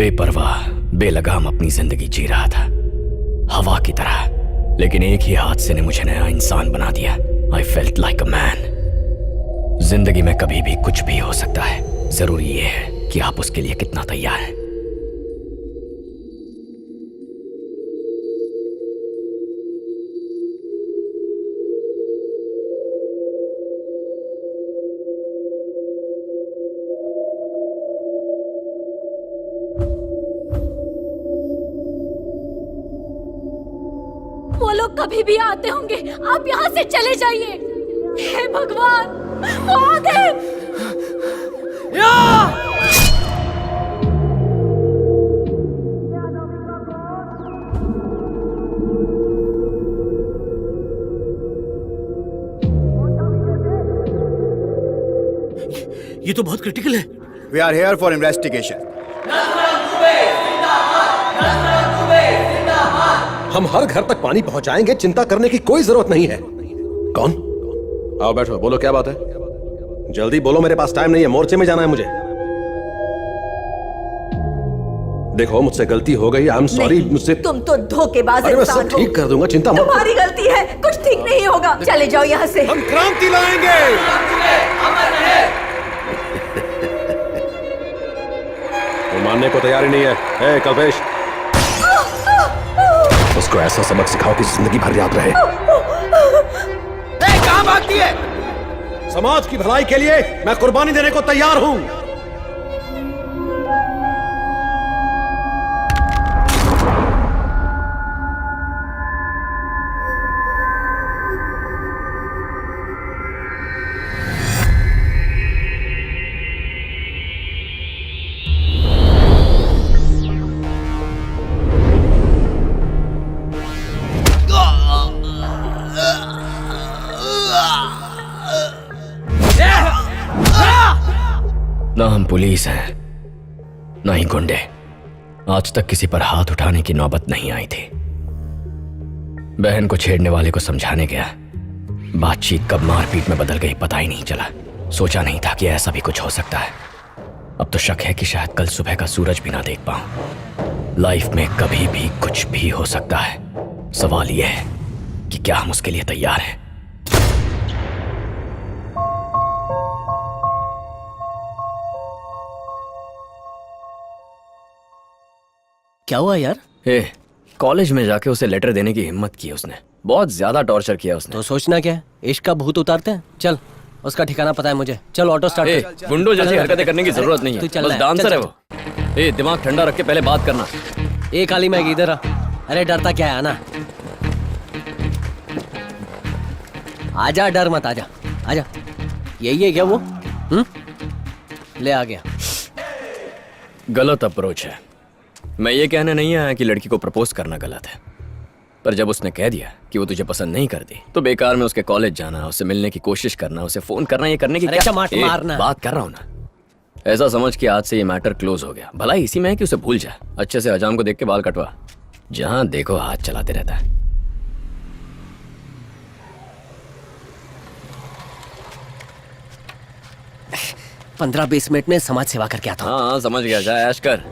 बेपरवाह बेलगाम अपनी जिंदगी जी रहा था, हवा की तरह। लेकिन एक ही हादसे ने मुझे नया इंसान बना दिया। I felt like a man. जिंदगी में कभी भी कुछ भी हो सकता है, जरूरी ये है कि आप उसके लिए कितना तैयार हैं। वो लोग कभी भी आते होंगे, आप यहाँ से चले जाइए। हे भगवान, वो आ गए। ये तो बहुत क्रिटिकल है। We are here for investigation. हम हर घर तक पानी पहुंचाएंगे, चिंता करने की कोई जरूरत नहीं है। कौन? आओ बैठो, बोलो क्या बात है। जल्दी बोलो, मेरे पास टाइम नहीं है, मोर्चे में जाना है मुझे। देखो मुझसे गलती हो गई, आई एम सॉरी। मुझसे तुम तो धोखेबाज अरे मैं इंसान सब हो। ठीक कर दूंगा, चिंता मत। तुम्हारी गलती है, कुछ ठीक नहीं होगा। चले जाओ यहाँ से। हम क्रांति लाएंगे। वो मानने को तैयार ही नहीं है। ए कल्पेश, उसको ऐसा सबक सिखाओ कि जिंदगी भर याद रहे। कहाँ भागती है? समाज की भलाई के लिए मैं कुर्बानी देने को तैयार हूं। ना हम पुलिस हैं, ना ही गुंडे। आज तक किसी पर हाथ उठाने की नौबत नहीं आई थी। बहन को छेड़ने वाले को समझाने गया, बातचीत कब मारपीट में बदल गई पता ही नहीं चला। सोचा नहीं था कि ऐसा भी कुछ हो सकता है। अब तो शक है कि शायद कल सुबह का सूरज भी ना देख पाऊं। लाइफ में कभी भी कुछ भी हो सकता है। सवाल यह है कि क्या हम उसके लिए तैयार हैं। क्या हुआ यार? कॉलेज में जाके उसे लेटर देने की हिम्मत की उसने। बहुत ज्यादा टॉर्चर किया उसने। तो सोचना क्या है, इश्क का भूत उतारते हैं। चल, उसका ठिकाना पता है मुझे। चल ऑटो स्टार्ट कर। गुंडों जैसी हरकतें करने की जरूरत नहीं है, तू चल बस रहा है। डांसर चल, है वो। दिमाग ठंडा रख के पहले बात करना। एक काली मैग इधर आ। अरे डरता क्या है ना, आजा, डर मत, आजा आजा। यही है क्या वो? ले आ गया। गलत अप्रोच है। मैं ये कहने नहीं आया कि लड़की को प्रपोज करना गलत है, पर जब उसने कह दिया कि वो तुझे पसंद नहीं करती तो बेकार में उसके कॉलेज जाना, उससे मिलने की कोशिश करना, उसे फोन करना, ये करने की अरे क्या चमाट मारना। बात कर रहा हूँ ना। ऐसा समझ के आज से ये मैटर क्लोज हो गया। भला इसी में है कि उसे भूल जा। अच्छे से हजाम को देख के बाल कटवा। जहां देखो हाथ चलाते रहता है। 15-20 मिनट में समाज सेवा करके आता हूँ। हाँ समझ गया, जा ऐश कर।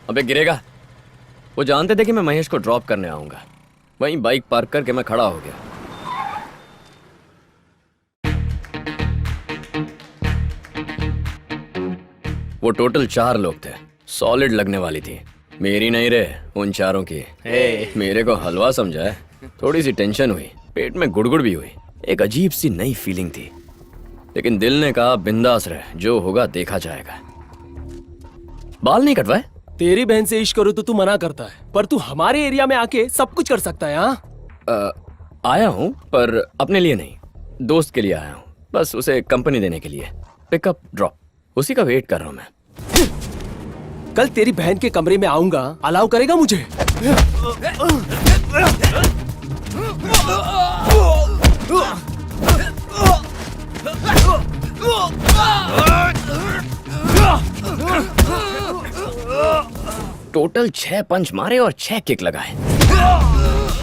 अबे गिरेगा। वो जानते थे कि मैं महेश को ड्रॉप करने आऊंगा। वहीं बाइक पार्क करके मैं खड़ा हो गया। वो टोटल 4 लोग थे। सॉलिड लगने वाली थी। मेरी नहीं रहे, उन चारों की। मेरे को हलवा समझा है। थोड़ी सी टेंशन हुई, पेट में गुड़गुड़ भी हुई। एक अजीब सी नई फीलिंग थी, लेकिन दिल ने कहा बिंदास रहे, जो होगा देखा जाएगा। बाल नहीं कटवाए? तेरी बहन से इश्क करो तो तू मना करता है, पर तू हमारे एरिया में आके सब कुछ कर सकता है। हाँ, आया हूँ पर अपने लिए नहीं, दोस्त के लिए आया हूँ। बस उसे कंपनी देने के लिए। पिकअप ड्रॉप, उसी का वेट कर रहा हूँ मैं। कल तेरी बहन के कमरे में आऊंगा, अलाउ करेगा मुझे? टोटल 6 पंच मारे और 6 किक लगाए।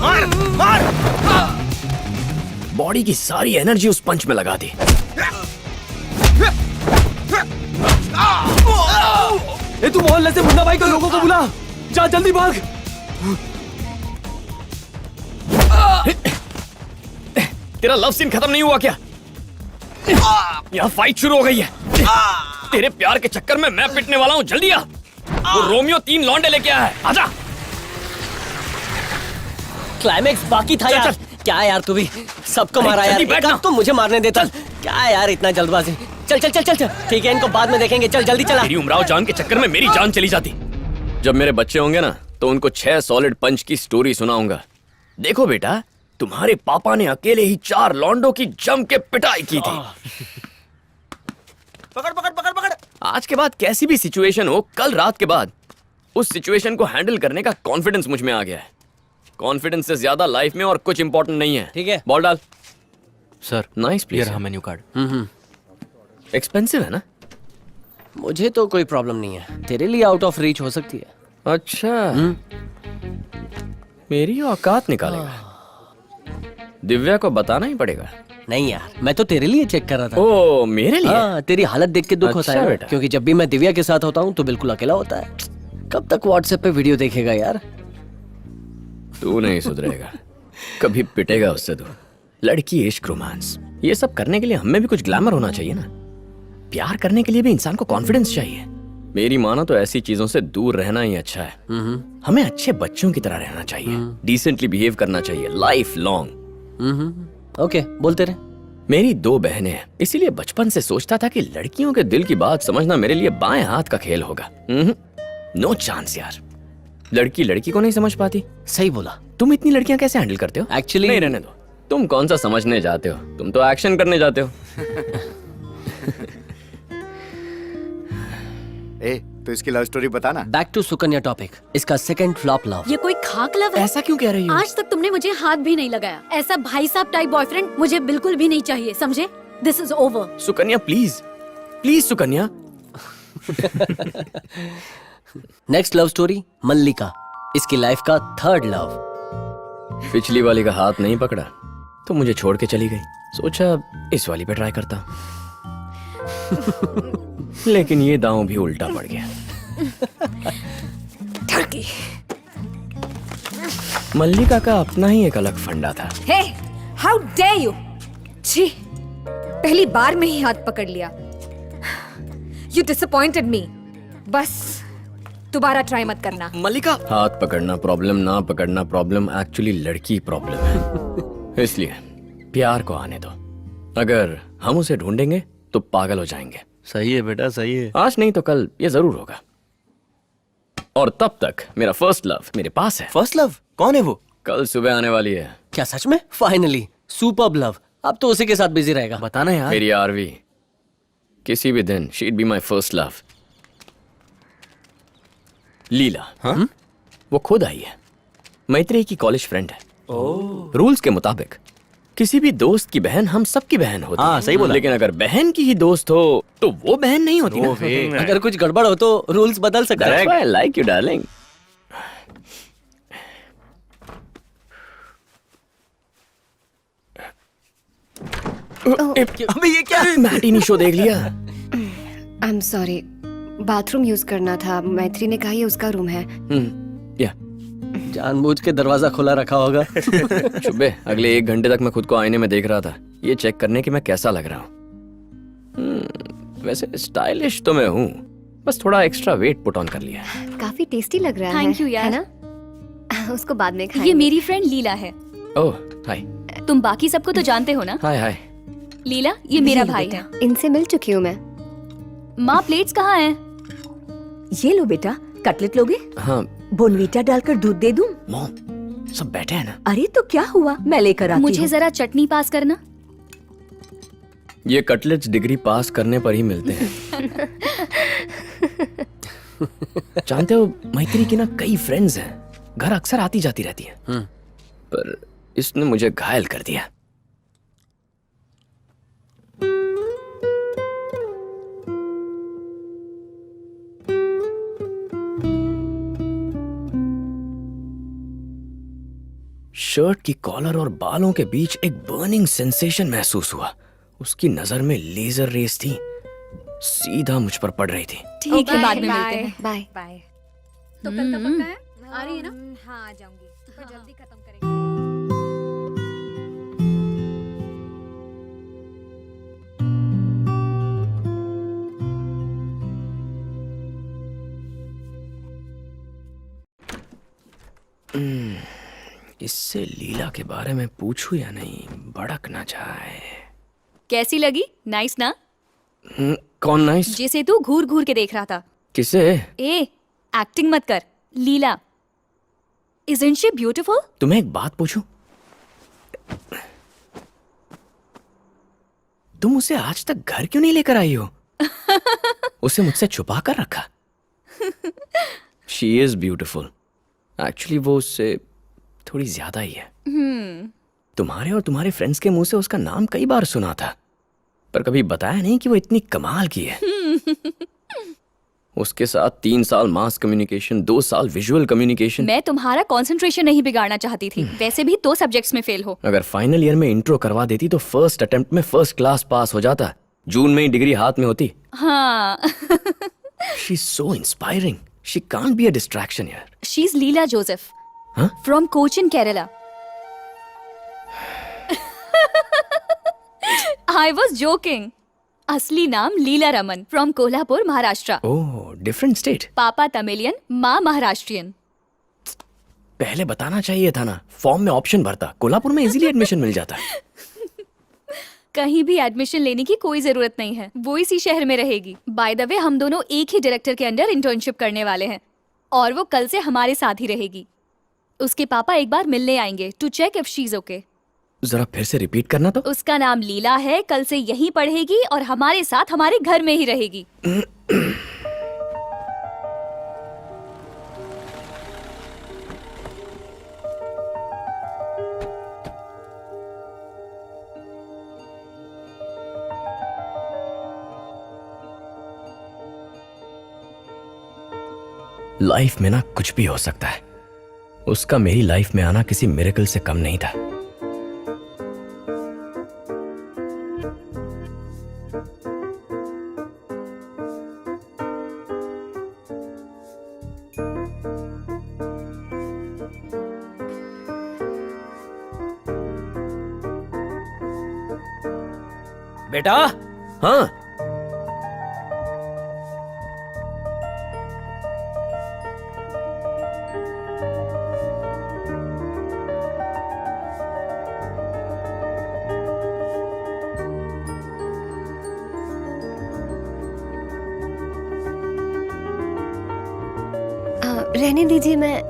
मार मार। बॉडी की सारी एनर्जी उस पंच में लगा दी। ए तू मोहल्ले से मुन्ना भाई को लोगों को बुला, जा जल्दी भाग। तेरा लव सीन खत्म नहीं हुआ क्या? यहाँ फाइट शुरू हो गई है। तेरे प्यार के चक्कर में मैं पिटने वाला हूँ, जल्दी आ। वो रोमियो 3 लौंडे लेके आया है, आजा। क्लाइमेक्स बाकी था यार। क्या यार तू भी सबको मारा यार, जल्दी बैठना। तो मुझे मारने देता। क्या यार इतना जल्दबाजी। चल चल चल चल चल, ठीक है इनको बाद में देखेंगे, चल जल्दी चला। तेरी उमराव जान के चक्कर में मेरी जान चली जाती। जब मेरे बच्चे होंगे ना तो उनको 6 सॉलिड पंच की स्टोरी सुनाऊंगा। देखो बेटा, तुम्हारे पापा ने अकेले ही 4 लौंडों की जम के पिटाई की थी। पकड़ पकड़ पकड़ पकड़। आज के बाद कैसी भी सिचुएशन हो, कल रात के बाद उस सिचुएशन को हैंडल करने का कॉन्फिडेंस मुझ में आ गया है। कॉन्फिडेंस से ज्यादा लाइफ में और कुछ इंपॉर्टेंट नहीं है। ठीक है। बॉल डाल। सर नाइस ये प्लेयर। रहा मेन्यू कार्ड। एक्सपेंसिव है ना? मुझे तो कोई प्रॉब्लम नहीं है, तेरे लिए आउट ऑफ रीच हो सकती है। अच्छा, मेरी औकात निकालेगा। दिव्या को बताना ही पड़ेगा। नहीं यार, मैं तो तेरे लिए चेक कर रहा था। ओ, मेरे लिए? हाँ, तेरी हालत देख के दुख अच्छा होता है बेटा। क्योंकि जब भी मैं दिव्या के साथ होता हूँ तो बिल्कुल अकेला होता है। कब तक व्हाट्सएप पे वीडियो देखेगा यार? तू नहीं सुधरेगा, कभी पिटेगा उससे तो। लड़की, इश्क, रोमांस, ये सब करने के लिए हमें भी कुछ ग्लैमर होना चाहिए ना। प्यार करने के लिए भी इंसान को कॉन्फिडेंस चाहिए। मेरी मानो तो ऐसी चीजों से दूर रहना ही अच्छा है। हमें अच्छे बच्चों की तरह रहना चाहिए, डिसेंटली बिहेव करना चाहिए लाइफ लॉन्ग। ओके, बोलते रहे। मेरी 2 बहनें हैं, इसीलिए बचपन से सोचता था कि लड़कियों के दिल की बात समझना मेरे लिए बाएं हाथ का खेल होगा। नो चांस यार, लड़की लड़की को नहीं समझ पाती। सही बोला। तुम इतनी लड़कियां कैसे हैंडल करते हो? Actually- नहीं, रहने दो। तुम कौन सा समझने जाते हो, तुम तो एक्शन करने जाते हो। ए, तो इसकी लव स्टोरी बताना। Back to Sukanya topic. इसका सेकंड फ्लॉप लव। ये कोई खाक लव है? ऐसा क्यों कह रही हो? आज तक तुमने मुझे हाथ भी नहीं लगाया। ऐसा भाई साहब टाइप बॉयफ्रेंड मुझे बिल्कुल भी नहीं चाहिए, समझे? This is over. Sukanya please, please Sukanya. Next love story Mallika. इसकी लाइफ का थर्ड लव। पिछली वाली का हाथ नहीं पकड़ा तो मुझे छोड़ के चली गई। सोचा इस वाली पे ट्राई करता, लेकिन ये दांव भी उल्टा पड़ गया। ठरकी। मल्लिका का अपना ही एक अलग फंडा था। हे, हाउ डेयर यू! छी, पहली बार में ही हाथ पकड़ लिया। यू डिसअपॉइंटेड मी। बस दोबारा ट्राई मत करना। मल्लिका, हाथ पकड़ना प्रॉब्लम, ना पकड़ना प्रॉब्लम, एक्चुअली लड़की प्रॉब्लम है। इसलिए प्यार को आने दो। अगर हम उसे ढूंढेंगे तो पागल हो जाएंगे। सही है बेटा, सही है। आज नहीं तो कल ये जरूर होगा। और तब तक मेरा फर्स्ट लव मेरे पास है। फर्स्ट लव कौन है वो? कल सुबह आने वाली है। क्या सच में? Finally superb love. अब तो उसी के साथ बिजी रहेगा। बताना यार। मेरी आरवी, किसी भी दिन शी'd बी माई फर्स्ट लव। लीला। हाँ? वो खुद आई है। मैत्रेयी की कॉलेज फ्रेंड है। रूल्स के मुताबिक किसी भी दोस्त की बहन हम सबकी बहन होती है। हाँ, सही बोला। लेकिन अगर बहन की ही दोस्त हो तो वो बहन नहीं होती ना। अगर कुछ गड़बड़ हो तो रूल्स बदल सकते That's हैं। why I like you, darling. अबे ये क्या? मैटिनी शो देख लिया? I am sorry, bathroom use करना था। मैत्री ने कहा ये उसका रूम है। या जानबूझ के दरवाजा खुला रखा होगा। सुबह अगले 1 घंटे तक मैं खुद को आईने में देख रहा था, ये चेक करने कि मैं कैसा लग रहा हूँ। वैसे स्टाइलिश तो मैं हूँ, बस थोड़ा एक्स्ट्रा वेट पुट ऑन कर लिया है। काफी टेस्टी लग रहा है। Thank you यार। है ना? उसको बाद में खाएंगे। ये मेरी फ्रेंड लीला है। ओह हाय। तुम बाकी सबको तो जानते हो ना? हाय हाय। लीला, ये मेरा भाई है। इनसे मिल चुकी हूँ मैं। माँ, प्लेट्स कहाँ हैं? ये लो बेटा, कटलेट लोगे? हाँ बोनवीटा डालकर दूध दे दूं? मॉम, सब बैठे हैं ना? अरे तो क्या हुआ, मैं लेकर आती मुझे हूँ। जरा चटनी पास करना। ये कटलेट्स डिग्री पास करने पर ही मिलते हैं। जानते हो, मैत्री की ना कई फ्रेंड्स हैं, घर अक्सर आती जाती रहती हैं। पर इसने मुझे घायल कर दिया। शर्ट की कॉलर और बालों के बीच एक बर्निंग सेंसेशन महसूस हुआ। उसकी नजर में लेजर रेस थी। सीधा मुझ पर पड़ रही थी। ठीक है, बाद में मिलते हैं। बाय। बाय। तो कल का पक्का है? आ रही है ना? हाँ, आ जाऊंगी। पर जल्दी खत्म करेंगे। इससे लीला के बारे में पूछूं या नहीं, भड़क ना जाए। कैसी लगी? नाइस ना? कौन नाइस? जिसे तू घूर घूर के देख रहा था। किसे? ए, एक्टिंग मत कर। लीला, isn't she beautiful? तुम्हें एक बात पूछूं? तुम उसे आज तक घर क्यों नहीं लेकर आई हो? उसे मुझसे छुपा कर रखा। She is beautiful. एक्चुअली वो उससे थोड़ी ज्यादा ही है। तुम्हारे और तुम्हारे फ्रेंड्स के मुंह से उसका नाम कई बार सुना था, पर कभी बताया नहीं कि वो इतनी कमाल की है। उसके साथ 3 साल मास कम्युनिकेशन, 2 साल विजुअल कम्युनिकेशन। मैं तुम्हारा कंसंट्रेशन नहीं बिगाड़ना चाहती थी। वैसे भी 2 सब्जेक्ट्स में फेल हो। अगर फाइनल ईयर में इंट्रो करवा देती तो फर्स्ट अटेम्प्ट में फर्स्ट क्लास पास हो जाता। जून में ही डिग्री हाथ में होती। हाँ। She is so inspiring. She can't be a distraction यार। शी इज लीला जोसेफ हाँ? From Cochin Kerala. I was joking. असली नाम Leela Raman, from Kolhapur, Maharashtra. Oh, different state. पापा तमिलियन, माँ महाराष्ट्रियन। पहले बताना चाहिए था ना, फॉर्म में ऑप्शन भरता। कोल्हापुर में इजीली एडमिशन मिल जाता। कहीं भी एडमिशन लेने की कोई जरूरत नहीं है, वो इसी शहर में रहेगी। बाय द वे, हम दोनों एक ही डायरेक्टर के अंडर इंटर्नशिप करने वाले हैं और वो कल से हमारे साथ ही रहेगी। उसके पापा एक बार मिलने आएंगे to check if she is okay. जरा फिर से रिपीट करना तो। उसका नाम लीला है, कल से यहीं पढ़ेगी और हमारे साथ हमारे घर में ही रहेगी। लाइफ में ना कुछ भी हो सकता है। उसका मेरी लाइफ में आना किसी मिरेकल से कम नहीं था। बेटा, हाँ, रहने दीजिए, मैं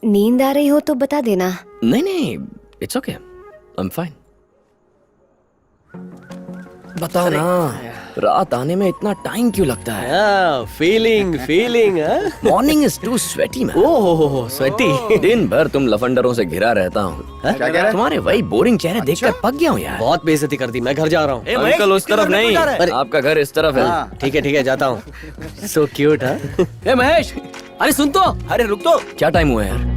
नींद आ रही हो तो बता देना। नहीं नहीं, it's okay, I am fine. बताओ ना, रात आने में इतना टाइम क्यों लगता है? Feeling feeling. Morning is too sweaty man. Oh sweaty. दिन भर तुम लफंडरों से घिरा रहता हूँ। क्या कह रहा है? तुम्हारे वही बोरिंग चेहरे देखकर पक गया हूँ यार। बहुत बेइज्जती कर दी, मैं घर जा रहा हूँ। अंकल उस तरफ नहीं, आपका घर इस तरफ है। ठीक है जाता हूँ। So cute. हाँ, ए महेश, अरे सुन तो। अरे रुक तो। क्या टाइम हुआ है यार?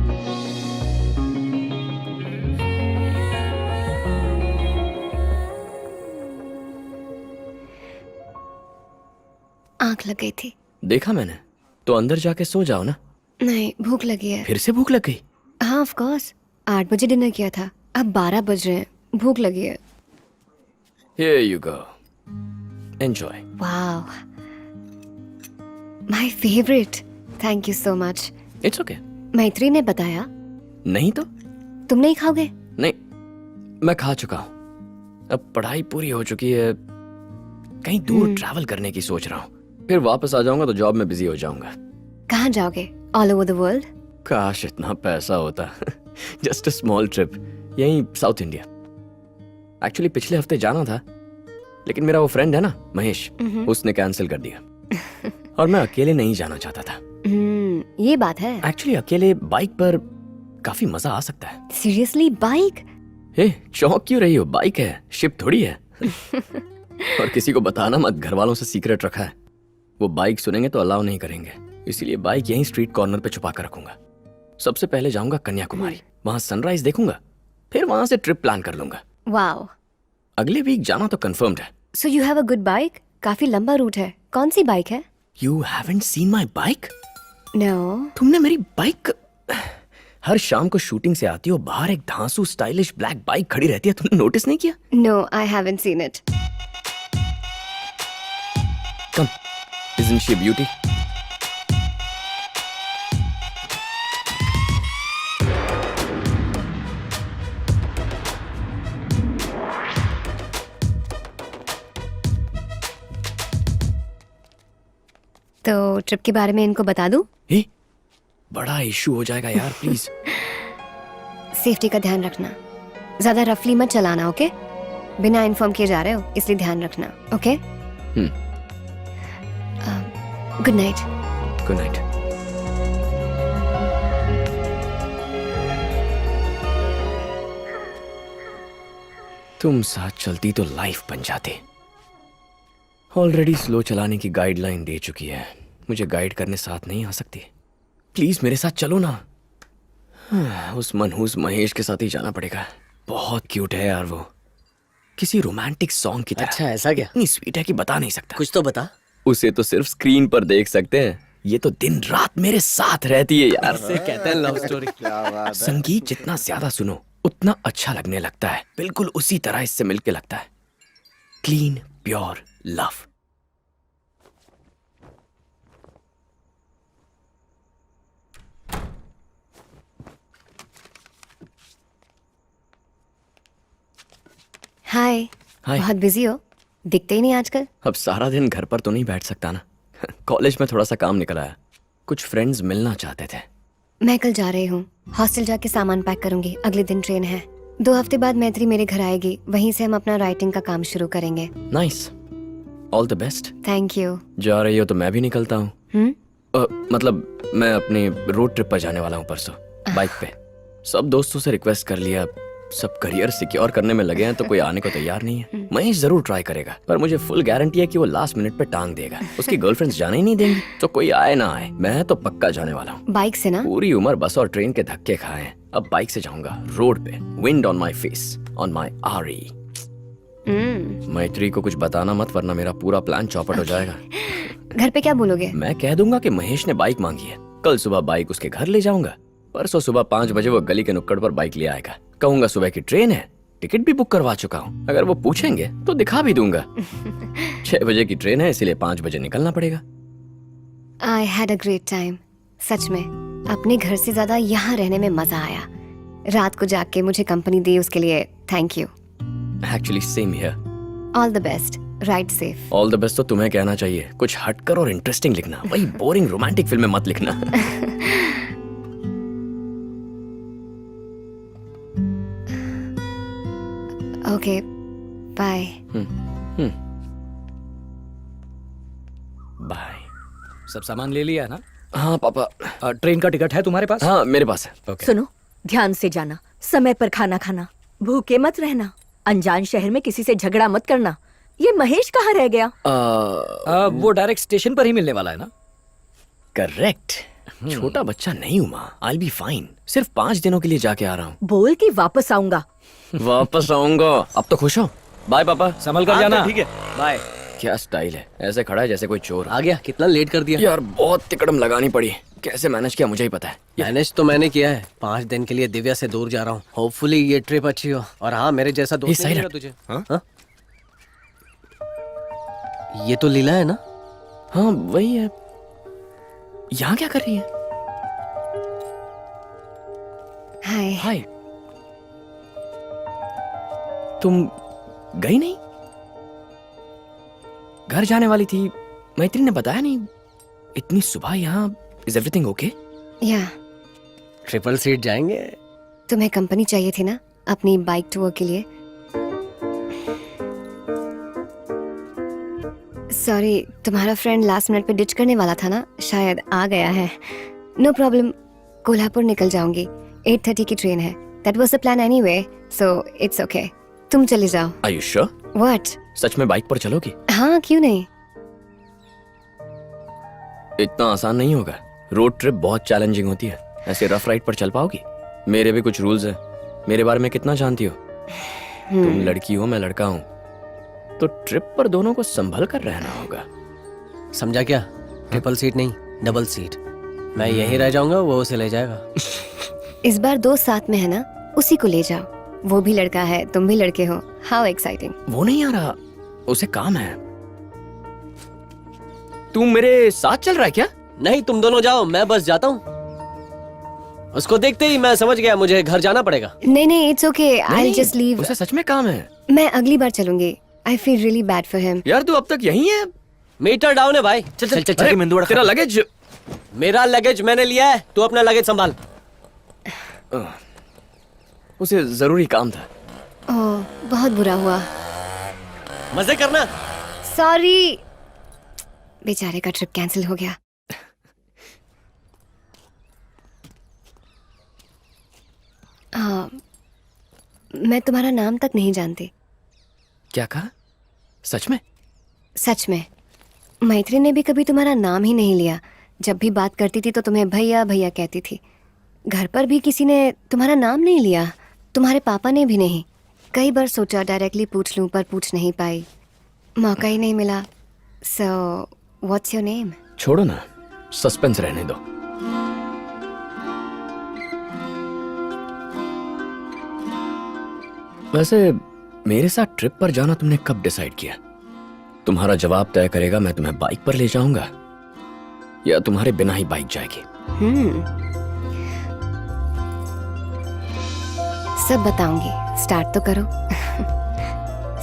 आंख लग गई थी। देखा मैंने, तो अंदर जाके सो जाओ ना। नहीं, भूख लगी है। फिर से भूख लग गई? हाँ ऑफ कोर्स, 8 बजे डिनर किया था, अब 12 बज रहे हैं, भूख लगी है। Here you go. Enjoy. Wow, my favourite, thank you so much. It's okay. मैत्री ने बताया। नहीं तो? तुम नहीं खाओगे? नहीं, मैं खा चुका हूँ। अब पढ़ाई पूरी हो चुकी है, कहीं दूर ट्रैवल करने की सोच रहा हूँ। फिर वापस आ जाऊंगा तो जॉब में बिजी हो जाऊंगा। कहाँ जाओगे? All over the world? काश इतना पैसा होता। जस्ट अ स्मॉल ट्रिप, यहीं साउथ इंडिया। एक्चुअली पिछले हफ्ते जाना था, लेकिन मेरा वो फ्रेंड है ना महेश, उसने कैंसिल कर दिया। और मैं अकेले नहीं जाना चाहता था। ये बात है। एक्चुअली अकेले बाइक पर काफी मजा आ सकता है। Seriously, bike? हे, चौंक क्यों रही हो? बाइक है, शिप थोड़ी है। और किसी को बताना मत, घर वालों से सीक्रेट रखा है। वो बाइक सुनेंगे तो अलाउ नहीं करेंगे, इसीलिए बाइक यहीं स्ट्रीट कॉर्नर पे छुपा कर रखूंगा। सबसे पहले जाऊंगा कन्याकुमारी, वहां सनराइज देखूंगा, फिर वहां से ट्रिप प्लान कर लूंगा। वाओ, अगले वीक जाना तो कंफर्म्ड है। So you have a good bike? काफी लंबा रूट है। कौन सी बाइक है? You haven't seen my bike? No. तुमने मेरी बाइक? हर शाम को शूटिंग से आती हो, बाहर एक धांसू स्टाइलिश ब्लैक बाइक खड़ी रहती है, तुमने नोटिस नहीं किया? No, I haven't seen it. Come, isn't she a beauty? तो ट्रिप के बारे में इनको बता दूं? ए, बड़ा इशू हो जाएगा यार, प्लीज। सेफ्टी का ध्यान रखना, ज्यादा रफली मत चलाना, ओके? बिना इन्फॉर्म किए जा रहे हो, इसलिए ध्यान रखना, okay? Good night. Good night. तुम साथ चलती तो लाइफ बन जाती। ऑलरेडी स्लो चलाने की गाइडलाइन दे चुकी है, मुझे गाइड करने साथ नहीं आ सकती। प्लीज मेरे साथ चलो ना। उस मनहूस महेश के साथ ही जाना पड़ेगा। बहुत क्यूट है यार वो, किसी रोमांटिक सॉन्ग की तरह। अच्छा, ऐसा क्या? इतनी स्वीट है कि बता नहीं सकता। कुछ तो बता। उसे तो सिर्फ स्क्रीन पर देख सकते हैं, ये तो दिन रात मेरे साथ रहती है यार। इसे कहते हैं लव स्टोरी। क्या बात है। संगीत जितना ज्यादा सुनो उतना अच्छा लगने लगता है, बिल्कुल उसी तरह इससे मिलके लगता है। Clean pure love. Hi. Hi. बहुत बिजी हो, दिखते ही नहीं आजकल। अब सारा दिन घर पर तो नहीं बैठ सकता ना। कॉलेज में थोड़ा सा काम निकल आया, कुछ फ्रेंड्स मिलना चाहते थे। मैं कल जा रही हूँ, हॉस्टल जाके सामान पैक करूंगी, अगले दिन ट्रेन है। 2 हफ्ते बाद मैत्री मेरे घर आएगी, वहीं से हम अपना राइटिंग का काम शुरू करेंगे। Nice, all the best. Thank you. जा रही हो तो मैं भी निकलता हूँ। मतलब मैं अपनी रोड ट्रिप पर जाने वाला हूँ परसों, बाइक पे। सब दोस्तों से रिक्वेस्ट कर लिया, सब करियर सिक्योर करने में लगे हैं, तो कोई आने को तैयार नहीं है। महेश जरूर ट्राई करेगा, पर मुझे फुल गारंटी है कि वो लास्ट मिनट पे टांग देगा। उसकी गर्लफ्रेंड्स जाने ही नहीं देंगी, तो कोई आए ना आए, मैं तो पक्का जाने वाला हूँ। बाइक से ना? पूरी उम्र बस और ट्रेन के धक्के खाए हैं, अब बाइक से जाऊंगा रोड पे। Wind on my face, on my आरी। मैत्री को कुछ बताना मत, वरना मेरा पूरा प्लान चौपट हो जाएगा। घर पे क्या बोलोगे? मैं कह दूंगा कि महेश ने बाइक मांगी है, कल सुबह बाइक उसके घर ले जाऊंगा, परसों सुबह 5 बजे वो गली के नुक्कड़ पर बाइक ले आएगा। कहूंगा सुबह की ट्रेन है, टिकट भी बुक करवा चुका हूँ। अगर वो पूछेंगे तो दिखा भी दूंगा। 6 बजे की ट्रेन है, इसलिए 5 बजे निकलना पड़ेगा। I had a great time. सच में अपने घर से ज्यादा यहाँ रहने में मजा आया। रात को जाग के मुझे कंपनी दी, उसके लिए thank you. Actually same here. All the best, ride safe. All the best तो तुम्हें कहना चाहिए, कुछ हटकर और इंटरेस्टिंग लिखना, वही बोरिंग रोमांटिक फिल्में मत लिखना। Okay, bye. बाय। सब सामान ले लिया ना? हाँ पापा। ट्रेन का टिकट है तुम्हारे पास? हाँ मेरे पास है। सुनो, ध्यान से जाना, समय पर खाना खाना, भूखे मत रहना, अनजान शहर में किसी से झगड़ा मत करना। ये महेश कहाँ रह गया? वो डायरेक्ट स्टेशन पर ही मिलने वाला है ना? करेक्ट। छोटा बच्चा नहीं हूँ माँ, आई बी फाइन। सिर्फ 5 दिनों के लिए जाके आ रहा हूँ। बोल कि वापस आऊंगा। वापस आऊंगा। अब तो खुश हो? बाय पापा। संभल कर जाना। ठीक है, बाय। क्या स्टाइल है, ऐसे खड़ा है जैसे कोई चोर। आ गया? कितना लेट कर दिया यार, बहुत तिकड़म लगानी पड़ी, कैसे मैनेज किया मुझे ही पता है। मैनेज तो मैंने किया है। 5 दिन के लिए दिव्या से दूर जा रहा हूँ। होपफुली ये ट्रिप अच्छी हो। और हाँ, मेरे जैसा दोस्त मिलेगा तुझे। हाँ? ये तो लीला है ना? हाँ वही है। यहाँ क्या कर रही है? हाय। हाय। तुम गई नहीं? घर जाने वाली थी, मैत्री ने बताया नहीं। इतनी सुबह यहाँ। Is everything okay? या। ट्रिपल सीट जाएंगे। तुम्हें कंपनी चाहिए थी ना अपनी बाइक टूर के लिए? सॉरी, तुम्हारा फ्रेंड लास्ट मिनट पे डिच करने वाला था ना, शायद आ गया है। नो प्रॉब्लम, कोल्हापुर निकल जाऊंगी। 8:30 की ट्रेन है। That was the plan anyway, so it's okay. तुम चले जाओ। Are you sure? व्हाट? सच में बाइक पर चलोगी? हाँ, क्यों नहीं? इतना आसान नहीं होगा। रोड ट्रिप बहुत चैलेंजिंग होती है। ऐसे रफ राइड पर चल पाओगी? मेरे भी कुछ रूल्स हैं। मेरे बारे में कितना जानती हो? तुम लड़की हो, मैं लड़का हूँ, तो ट्रिप पर दोनों को संभल कर रहना होगा। समझा क्या? ट्रिपल सीट नहीं, डबल सीट। मैं यहीं रह जाऊंगा, वो उसे ले जाएगा। इस बार दोस्त साथ में है ना, उसी को ले जाओ। वो भी लड़का है, तुम भी लड़के हो। How exciting. वो नहीं आ रहा, उसे काम है। तू मेरे साथ चल रहा है क्या? नहीं, तुम दोनों जाओ, मैं बस जाता हूँ। उसको देखते ही मैं समझ गया मुझे घर जाना पड़ेगा। नहीं, इट्स ओके, आई नहीं, जस्ट लीव। उसे सच में काम है। मैं अगली बार चलूंगी। I feel really bad for him. यार तू अब तक यहीं है? मीटर डाउन है भाई। चल चल चल, अरे, मेंदुड़ा तेरा लगेज। मेरा लगेज मैंने लिया है, तू अपना लगेज संभाल। उसे जरूरी काम था। ओह, बहुत बुरा हुआ। मजे करना। सॉरी, बेचारे का ट्रिप कैंसिल हो गया। हाँ, मैं तुम्हारा नाम तक नहीं जानती। क्या कहा? सच में? सच में। मैत्री ने भी कभी तुम्हारा नाम ही नहीं लिया। जब भी बात करती थी तो तुम्हें भैया भैया कहती थी। घर पर भी किसी ने तुम्हारा नाम नहीं लिया, तुम्हारे पापा ने भी नहीं। कई बार सोचा डायरेक्टली पूछ लूं, पर पूछ नहीं पाई, मौका ही नहीं मिला। So what's your name? छोड़ो ना, सस्पेंस रहने दो। वैसे मेरे साथ ट्रिप पर जाना तुमने कब डिसाइड किया? तुम्हारा जवाब तय करेगा मैं तुम्हें बाइक पर ले जाऊंगा या तुम्हारे बिना ही बाइक जाएगी। सब बताऊंगी, स्टार्ट तो करो।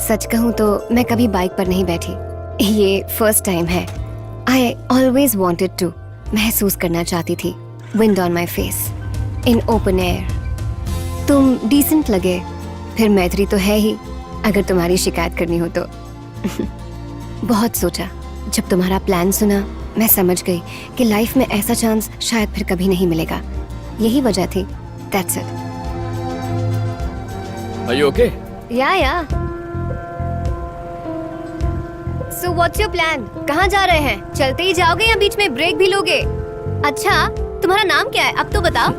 सच कहूं तो मैं कभी बाइक पर नहीं बैठी, ये फर्स्ट टाइम है। I always wanted to. महसूस करना चाहती थी wind on my face in open air. तुम डिसेंट लगे, फिर मैत्री तो है ही, अगर तुम्हारी शिकायत करनी हो तो। बहुत सोचा, जब तुम्हारा प्लान सुना मैं समझ गई कि लाइफ में ऐसा चांस शायद फिर कभी नहीं मिलेगा। यही वजह थी। That's it. Are you okay? या सो व्हाट्स योर प्लान? कहाँ जा रहे हैं? चलते ही जाओगे या बीच में ब्रेक भी लोगे? अच्छा, तुम्हारा नाम क्या है अब तो बताओ।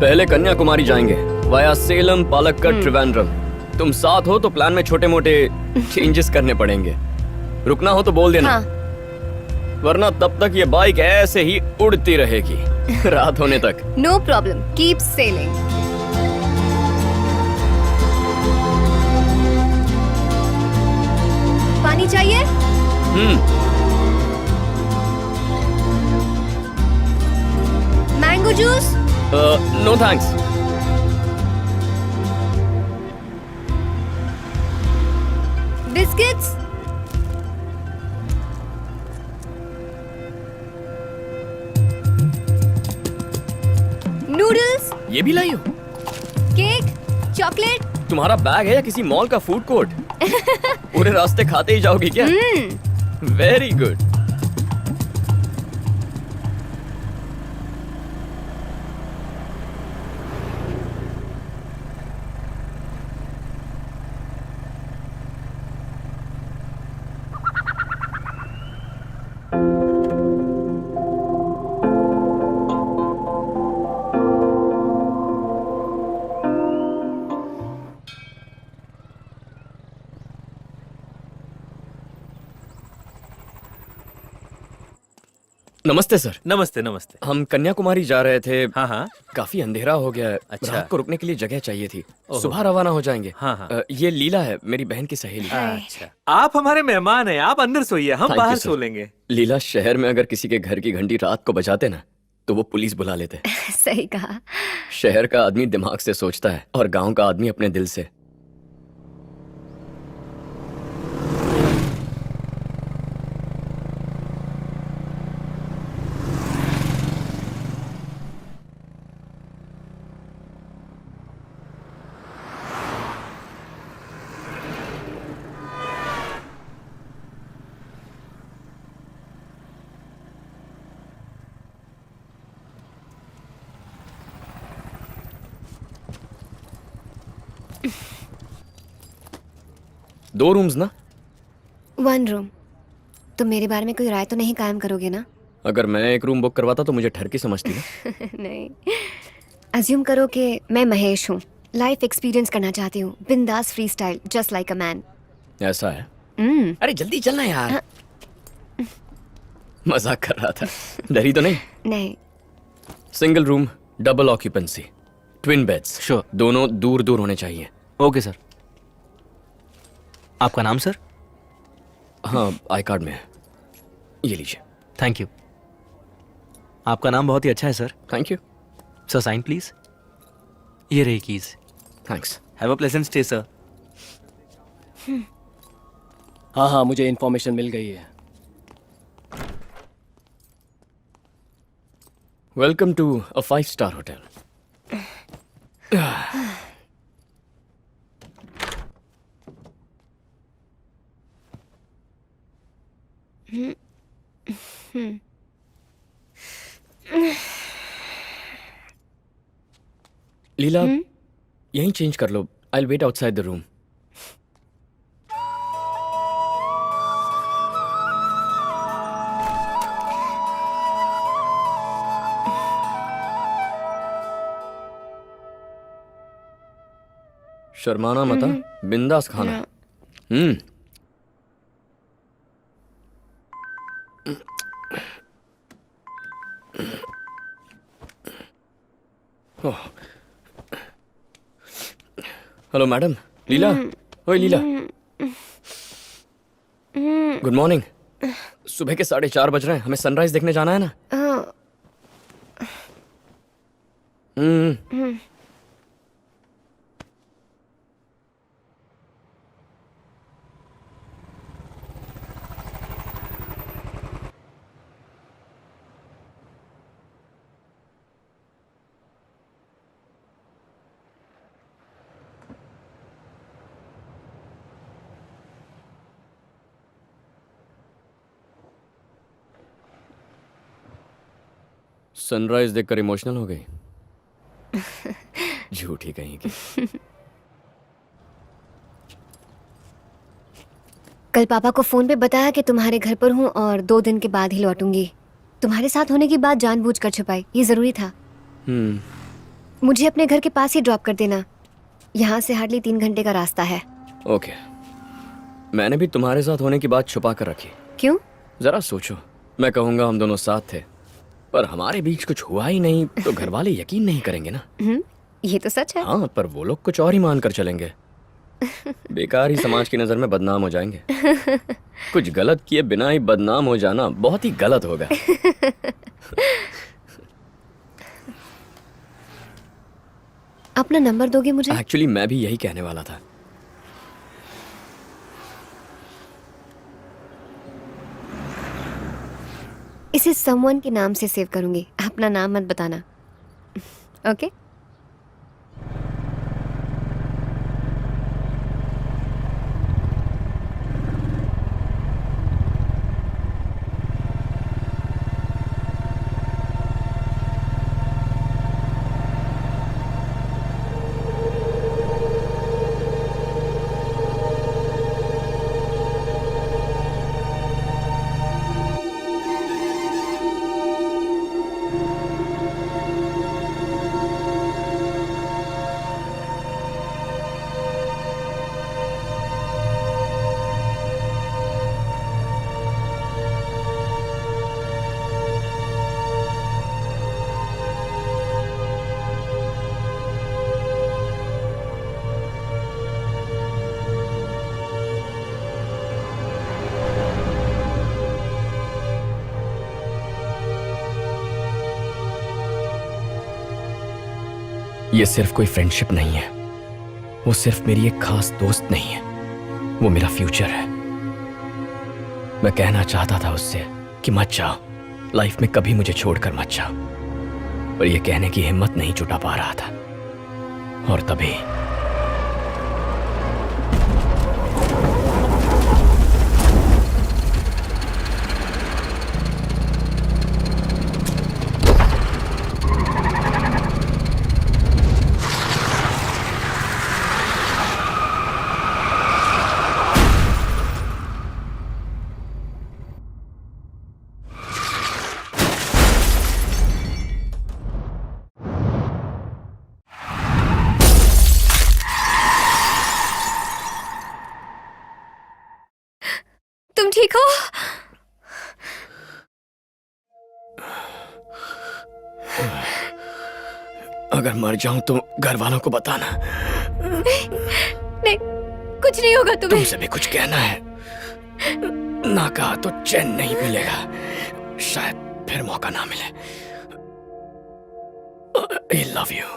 पहले कन्याकुमारी जाएंगे, वाया सेलम, पालक्कड़, त्रिवेंद्रम। तुम साथ हो तो प्लान में छोटे मोटे चेंजेस करने पड़ेंगे। रुकना हो तो बोल देना। हाँ। वरना तब तक ये बाइक ऐसे ही उड़ती रहेगी रात होने तक। No problem, keep sailing. पानी चाहिए? Mango juice? No thanks. Biscuits? Noodles? ये भी लाई हो? केक? चॉकलेट? तुम्हारा बैग है या किसी मॉल का फूड कोर्ट? पूरे रास्ते खाते ही जाओगी क्या? Very good. नमस्ते सर। नमस्ते नमस्ते। हम कन्याकुमारी जा रहे थे। हाँ हाँ। काफी अंधेरा हो गया है। अच्छा। रात को रुकने के लिए जगह चाहिए थी। ओहो। सुबह रवाना हो जाएंगे। हाँ हाँ। ये लीला है, मेरी बहन की सहेली। अच्छा, आप हमारे मेहमान हैं, आप अंदर सोइए, हम Thank बाहर you, sir. सो लेंगे। लीला, शहर में अगर किसी के घर की घंटी रात को बजाते ना तो वो पुलिस बुला लेते। सही कहा। शहर का आदमी दिमाग से सोचता है और गांव का आदमी अपने दिल से। 2 रूम्स ना? 1 रूम। तुम मेरे बारे में कोई राय तो नहीं कायम करोगे ना? अगर मैं एक रूम बुक करवाता तो मुझे ठरकी समझती ना। नहीं। अज्यूम करो कि मैं महेश हूँ, लाइफ एक्सपीरियंस करना चाहती हूँ, बिंदास free style, just like a man. ऐसा है? अरे जल्दी चलना यार। मजाक कर रहा था, डरी तो नहीं? नहीं। Single room, double occupancy, twin beds, sure. दोनों दूर दूर होने चाहिए। Okay sir. आपका नाम सर? हाँ, आई कार्ड में है, ये लीजिए। Thank you. आपका नाम बहुत ही अच्छा है sir. Thank you. Sir sign please. ये रही keys. Thanks. Have a pleasant stay sir. हाँ हाँ, मुझे इन्फॉर्मेशन मिल गई है। Welcome to a five star hotel. Leela, यहीं चेंज कर लो। I will wait outside the room. शर्माना मत, बिंदास खाना। Hello madam. लीला, ओए लीला, गुड मॉर्निंग। सुबह के 4:30 बज रहे हैं, हमें सनराइज देखने जाना है ना। सनराइज देखकर इमोशनल हो गई? झूठी कहीं की। कल पापा को फोन पे बताया कि तुम्हारे घर पर हूँ और 2 दिन के बाद ही लौटूंगी। तुम्हारे साथ होने की बात जानबूझकर छुपाई, ये जरूरी था। मुझे अपने घर के पास ही ड्रॉप कर देना, यहाँ से हार्डली 3 घंटे का रास्ता है। ओके। मैंने भी तुम्हारे साथ होने की बात छुपा कर रखी। क्यों? जरा सोचो, मैं कहूंगा हम दोनों साथ थे, पर हमारे बीच कुछ हुआ ही नहीं तो घर वाले यकीन नहीं करेंगे ना। ये तो सच है। हाँ, पर वो लोग कुछ और ही मान कर चलेंगे। बेकार ही समाज की नजर में बदनाम हो जाएंगे। कुछ गलत किए बिना ही बदनाम हो जाना बहुत ही गलत होगा। अपना नंबर दोगे मुझे? एक्चुअली मैं भी यही कहने वाला था। इसे समवन के नाम से सेव करूंगी, अपना नाम मत बताना। ओके? ये सिर्फ कोई फ्रेंडशिप नहीं है, वो सिर्फ मेरी एक खास दोस्त नहीं है, वो मेरा फ्यूचर है। मैं कहना चाहता था उससे कि मत जाओ, लाइफ में कभी मुझे छोड़कर मत जाओ, पर यह कहने की हिम्मत नहीं जुटा पा रहा था। और तभी ठीक हो? अगर मर जाऊं तो घर वालों को बताना। नहीं, कुछ नहीं होगा तुम्हें। तुमसे भी कुछ कहना है, ना कहा तो चैन नहीं मिलेगा, शायद फिर मौका ना मिले। I love you.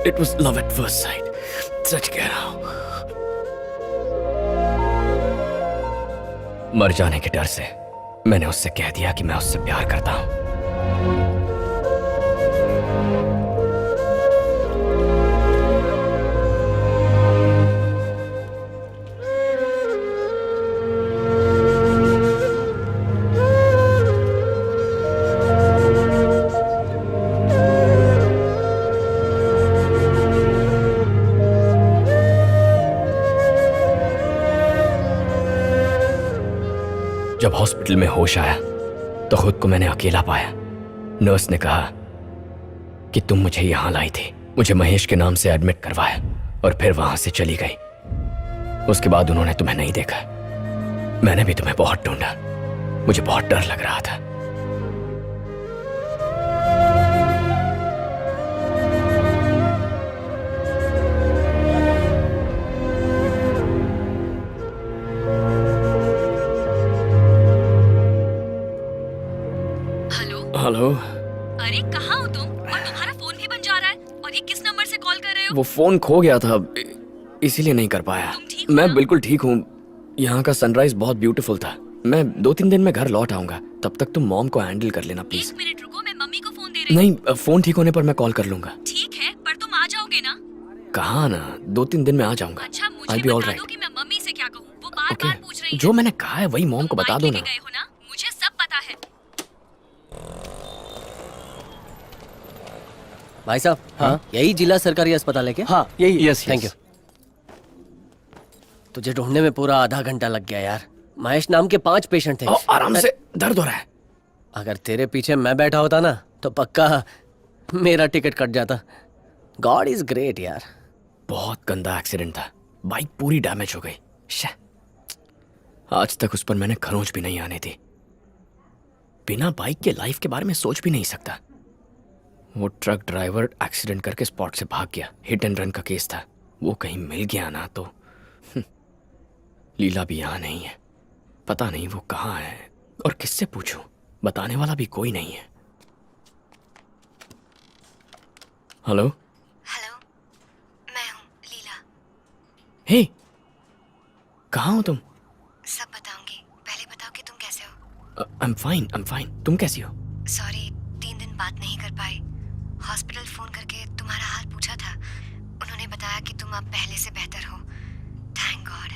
It was love at first sight. सच कह रहा हूं। मर जाने के डर से मैंने उससे कह दिया कि मैं उससे प्यार करता हूं। जब हॉस्पिटल में होश आया तो खुद को मैंने अकेला पाया। नर्स ने कहा कि तुम मुझे यहां लाई थी, मुझे महेश के नाम से एडमिट करवाया और फिर वहां से चली गई। उसके बाद उन्होंने तुम्हें नहीं देखा। मैंने भी तुम्हें बहुत ढूंढा, मुझे बहुत डर लग रहा था। हेलो। अरे कहाँ हो तुम? और तुम्हारा फोन भी बंद जा रहा है। और ये किस नंबर से कॉल कर रहे हो? वो फोन खो गया था, इसीलिए नहीं कर पाया। मैं बिल्कुल ठीक हूँ। यहाँ का सनराइज बहुत ब्यूटीफुल था। मैं 2-3 दिन में घर लौट आऊंगा, तब तक तुम मॉम को हैंडल कर लेना प्लीज। 1 मिनट रुको, मैं मम्मी को फोन दे रही हूँ। नहीं, फोन ठीक होने पर मैं कॉल कर लूंगा। ठीक है, पर तुम आ जाओगे ना? कहाँ ना, 2-3 दिन में आ जाऊंगा। अच्छा, मुझे I'll be all बता right. दो कि मैं मम्मी से क्या कहूँ। वो बार-बार पूछ रही है। जो मैंने कहा है वही मॉम को बता दो ना। गए हो ना, मुझे सब पता है। भाई साहब, हाँ, यही जिला सरकारी अस्पताल है क्या? हाँ यही। Yes thank you. तुझे ढूंढने में पूरा आधा घंटा लग गया यार। महेश नाम के 5 पेशेंट थे। आराम से, दर्द हो रहा है। अगर तेरे पीछे मैं बैठा होता ना तो पक्का मेरा टिकट कट जाता। गॉड इज ग्रेट यार। बहुत गंदा एक्सीडेंट था, बाइक पूरी डैमेज हो गई। शे, आज तक उस पर मैंने खरोंच भी नहीं आने दी। बिना बाइक के लाइफ के बारे में सोच भी नहीं सकता। वो ट्रक ड्राइवर एक्सीडेंट करके स्पॉट से भाग गया। हिट एंड रन का केस था। वो कहीं मिल गया ना तो। लीला भी यहाँ नहीं है, पता नहीं वो कहाँ है और किससे पूछूं। बताने वाला भी कोई नहीं है। हेलो। हेलो, मैं हूँ लीला। हे, कहाँ हो तुम? सब बताऊंगी, पहले बताओ कि तुम कैसे हो। I am fine. तुम कैसी हो? सॉरी, 3 दिन बात नहीं कर पाई। हॉस्पिटल फोन करके तुम्हारा हाल पूछा था। उन्होंने बताया कि तुम अब पहले से बेहतर हो। Thank God.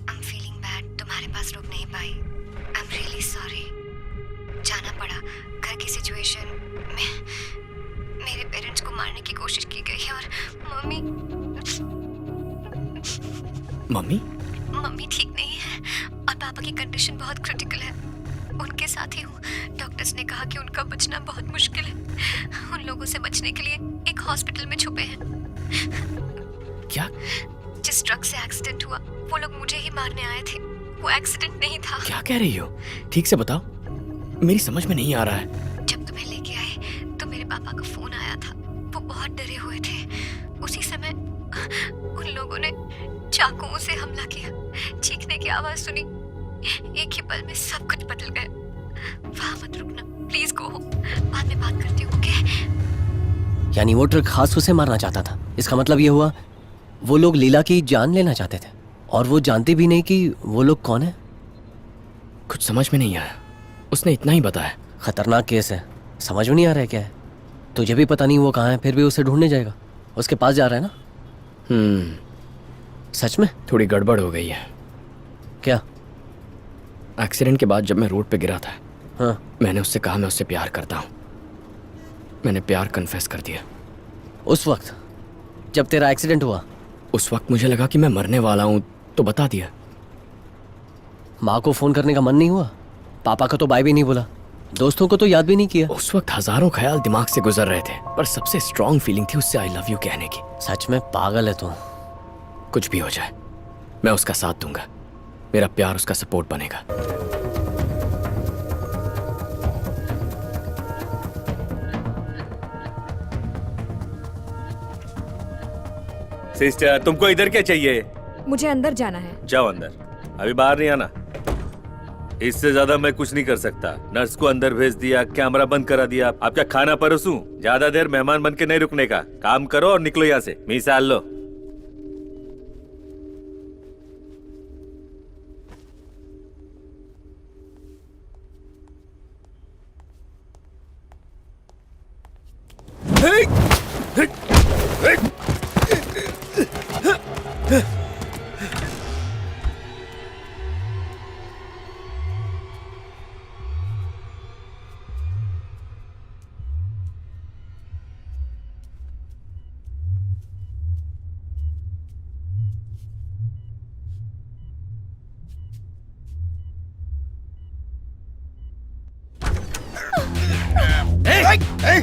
I am feeling bad, तुम्हारे पास रुक नहीं पाई। I am really sorry. जाना पड़ा। घर की सिचुएशन में मेरे पेरेंट्स को मारने की कोशिश की गई और मम्मी ठीक नहीं है और पापा की कंडीशन बहुत क्रिटिकल है। उनके साथ ही हूँ। डॉक्टर्स ने कहा कि उनका बचना बहुत मुश्किल है। उन लोगों से बचने के लिए एक हॉस्पिटल में छुपे हैं। क्या? जिस ट्रक से एक्सीडेंट हुआ वो लोग मुझे ही मारने आए थे। वो एक्सीडेंट नहीं था। क्या कह रही हो? ठीक से बताओ, मेरी समझ में नहीं आ रहा है। जब तुम्हें लेके आए तो मेरे पापा का फोन आया था। वो बहुत डरे हुए थे। उसी समय उन लोगों ने चाकुओं से हमला किया। चीखने की आवाज सुनी। एक ही पल में सब कुछ बदल गया। वहां मत रुकना प्लीज, गो। बाद में बात करती हूँ, ओके? यानी वो ट्रक खास उसे मारना चाहता था। इसका मतलब ये हुआ वो लोग लीला की जान लेना चाहते थे और वो जानते भी नहीं कि वो लोग कौन है। कुछ समझ में नहीं आया। उसने इतना ही बताया। खतरनाक केस है, समझ में नहीं आ रहा है क्या है। तुझे भी पता नहीं वो कहाँ है, फिर भी उसे ढूंढने जाएगा। उसके पास जा रहा है ना? सच में? थोड़ी गड़बड़ हो गई है। क्या? एक्सीडेंट के बाद जब मैं रोड पे गिरा था, हाँ, मैंने उससे कहा मैं उससे प्यार करता हूँ। मैंने प्यार कन्फेस कर दिया। उस वक्त जब तेरा एक्सीडेंट हुआ? उस वक्त मुझे लगा कि मैं मरने वाला हूँ तो बता दिया। माँ को फोन करने का मन नहीं हुआ? पापा का तो बाय भी नहीं बोला, दोस्तों को तो याद भी नहीं किया? उस वक्त हजारों ख्याल दिमाग से गुजर रहे थे, पर सबसे स्ट्रॉन्ग फीलिंग थी उससे आई लव यू कहने की। सच में पागल है तू। कुछ भी हो जाए, मैं उसका साथ दूंगा। मेरा प्यार उसका सपोर्ट बनेगा। सिस्टर, तुमको इधर क्या चाहिए? मुझे अंदर जाना है। जाओ अंदर, अभी बाहर नहीं आना। इससे ज्यादा मैं कुछ नहीं कर सकता। नर्स को अंदर भेज दिया, कैमरा बंद करा दिया। आप क्या खाना परोसूं? ज्यादा देर मेहमान बन के नहीं रुकने का। काम करो और निकलो यहाँ से। मिसाल लो।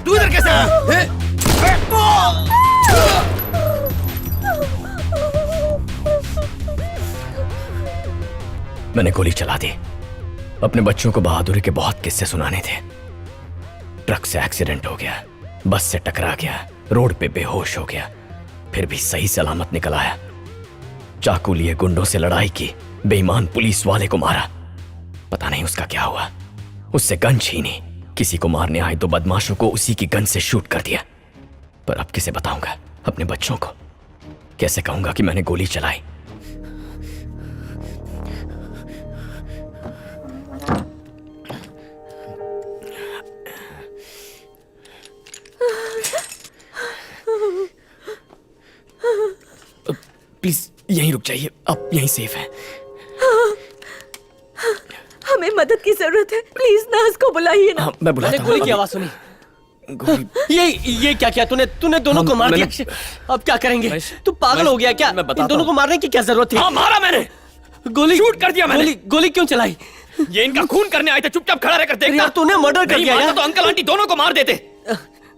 तू इधर कैसे आया? मैंने गोली चला दी। अपने बच्चों को बहादुरी के बहुत किस्से सुनाने थे। ट्रक से एक्सीडेंट हो गया, बस से टकरा गया, रोड पे बेहोश हो गया, फिर भी सही सलामत निकल आया। चाकू लिए गुंडों से लड़ाई की, बेईमान पुलिस वाले को मारा। पता नहीं उसका क्या हुआ। उससे गन छीनी, किसी को मारने आए तो बदमाशों को उसी की गन से शूट कर दिया। पर अब किसे बताऊंगा अपने बच्चों को? कैसे कहूंगा कि मैंने गोली चलाई? प्लीज यहीं रुक जाइए, आप यहीं सेफ हैं। हमें मदद की जरूरत है, प्लीज नर्स को बुलाइए ना। हाँ, मैं बुलाता मैंने हूँ। गोली की आवाज सुनी। गोली ये क्या किया तूने दोनों को मार दिया। अब क्या करेंगे? तू पागल हो गया क्या? इन दोनों को मारने की क्या जरूरत थी? हाँ, मारा मैंने। गोली शूट कर दिया मैंने। गोली क्यों चलाई? ये इनका खून करने आए थे, चुपचाप खड़ा रहकर देखता। यार तूने मर्डर कर नहीं दिया मारता यार। तो अंकल आंटी दोनों को मार देते।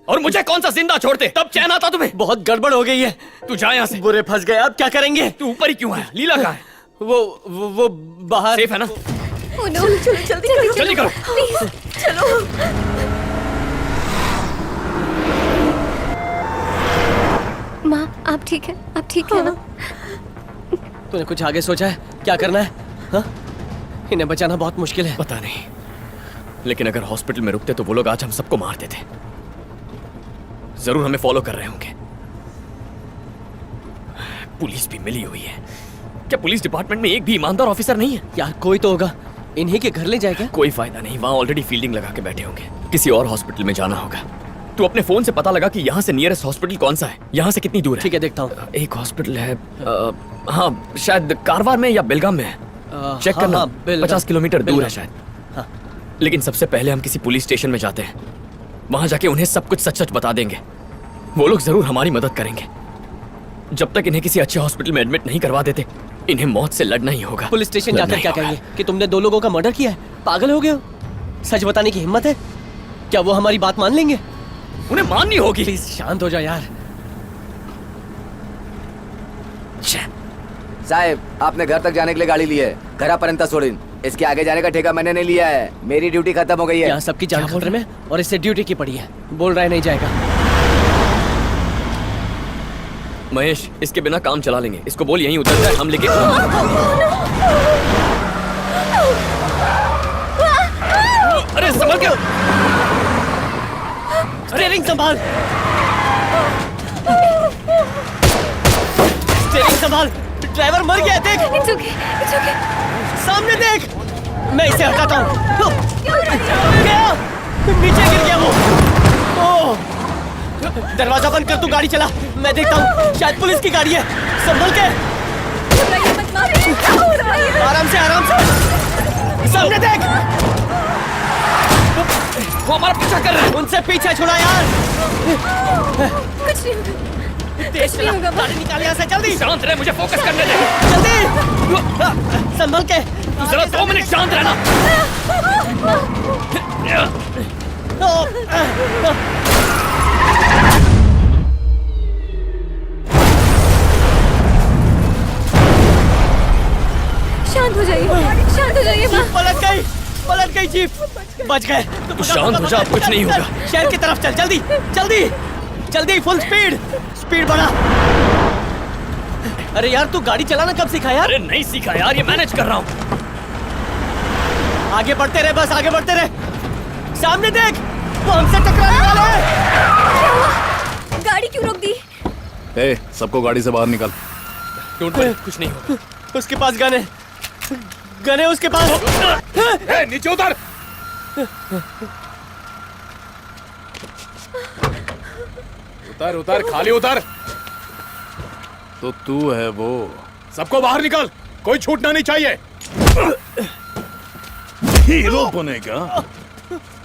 और मुझे कौन सा जिंदा छोड़ते? तब चैन आता तुम्हें। बहुत गड़बड़ हो गई है। तू जा यहाँ से। बुरे फंस गए, अब क्या करेंगे? तू ऊपर ही क्यों है? लीला कहाँ है? वो बाहर। सेफ है ना? चलो जल्दी करो, जल्दी करो। चलो। माँ आप ठीक है? आप ठीक है ना? तूने कुछ आगे सोचा है? क्या करना है? हाँ? इन्हें बचाना बहुत मुश्किल है। पता नहीं, लेकिन अगर हॉस्पिटल में रुकते तो वो लोग आज हम सबको मार देते। जरूर हमें फॉलो कर रहे होंगे। पुलिस भी मिली हुई है। क्या पुलिस डिपार्टमेंट में एक भी ईमानदार ऑफिसर नहीं है? यार कोई तो होगा। इन्हीं के घर ले जाए क्या? कोई फायदा नहीं, वहां ऑलरेडी फील्डिंग लगा के बैठे होंगे। किसी और हॉस्पिटल में जाना होगा। तू अपने फोन से पता लगा कि यहाँ से नियरेस्ट हॉस्पिटल कौन सा है, यहाँ से कितनी दूर है? ठीक है, देखता हूँ। एक हॉस्पिटल है, हाँ शायद कारवार में या बेलगाम में है। चेक करना। हाँ, 50 किलोमीटर दूर है बेलगाम। शायद। हाँ। लेकिन सबसे पहले हम किसी पुलिस स्टेशन में जाते हैं। वहां जाके उन्हें सब कुछ सच सच बता देंगे। वो लोग जरूर हमारी मदद करेंगे। जब तक इन्हें किसी अच्छे हॉस्पिटल में एडमिट नहीं करवा देते, इन्हें मौत से लड़ना ही होगा। पुलिस स्टेशन लड़ना जाकर ही क्या होगा। कहेंगे कि तुमने 2 लोगों का मर्डर किया है? पागल हो गए हो? सच बताने की हिम्मत है? क्या वो हमारी बात मान लेंगे? उन्हें माननी होगी। प्लीज शांत हो जा यार। साहब, आपने घर तक जाने के लिए गाड़ी ली है, घरापर्यंत सोडीन। इसके आगे जाने का ठेका मैंने नहीं लिया है। मेरी ड्यूटी खत्म हो गई है। यहाँ सबकी जान खतरे में और इससे ड्यूटी की पड़ी है। बोल रहा है नहीं जाएगा। महेश, इसके बिना काम चला लेंगे। इसको बोल यहीं उतर जाए, हम लेके। अरे संभल के। स्टीयरिंग संभाल। स्टीयरिंग संभाल। ड्राइवर मर गया है, देख। It's okay, it's okay. सामने देख। मैं इसे हटाता हूँ। गया। नीचे गिर गया वो। ओह। दरवाजा बंद कर, तू गाड़ी चला। मैं देखता हूँ, शायद पुलिस की गाड़ी है। संभल के। आराम से, आराम से। सामने देख। वो हमारा पीछा कर रहे हैं। उनसे पीछे छुड़ा यार। कुछ नहीं होगा। तेज चला, गाड़ी निकाल यहाँ से जल्दी। शांत रहे, मुझे फोकस करने दे। जल्दी। संभल के। तू जरा 2 मिनट शांत रहना। गई जीप। बच गए। शांत हो जा, अब कुछ नहीं होगा। शहर की तरफ चल, जल्दी जल्दी जल्दी, फुल स्पीड, स्पीड बढ़ा। अरे यार तू गाड़ी चलाना कब सीखा यार? अरे नहीं सीखा यार, ये मैनेज कर रहा हूँ। आगे बढ़ते रहे, बस आगे बढ़ते रहे। सामने देख, वो हमसे टकराने वाला है। गाड़ी क्यों रोक दी? ए, सबको गाड़ी से बाहर निकाल। डोंट वरी, कुछ नहीं होगा। उसके पास गन है, गन है उसके पास। ए, नीचे उतर। उतर उतर, खाली उतर। तो तू है वो। सबको बाहर निकाल, कोई छूटना नहीं चाहिए। हीरो बनेगा।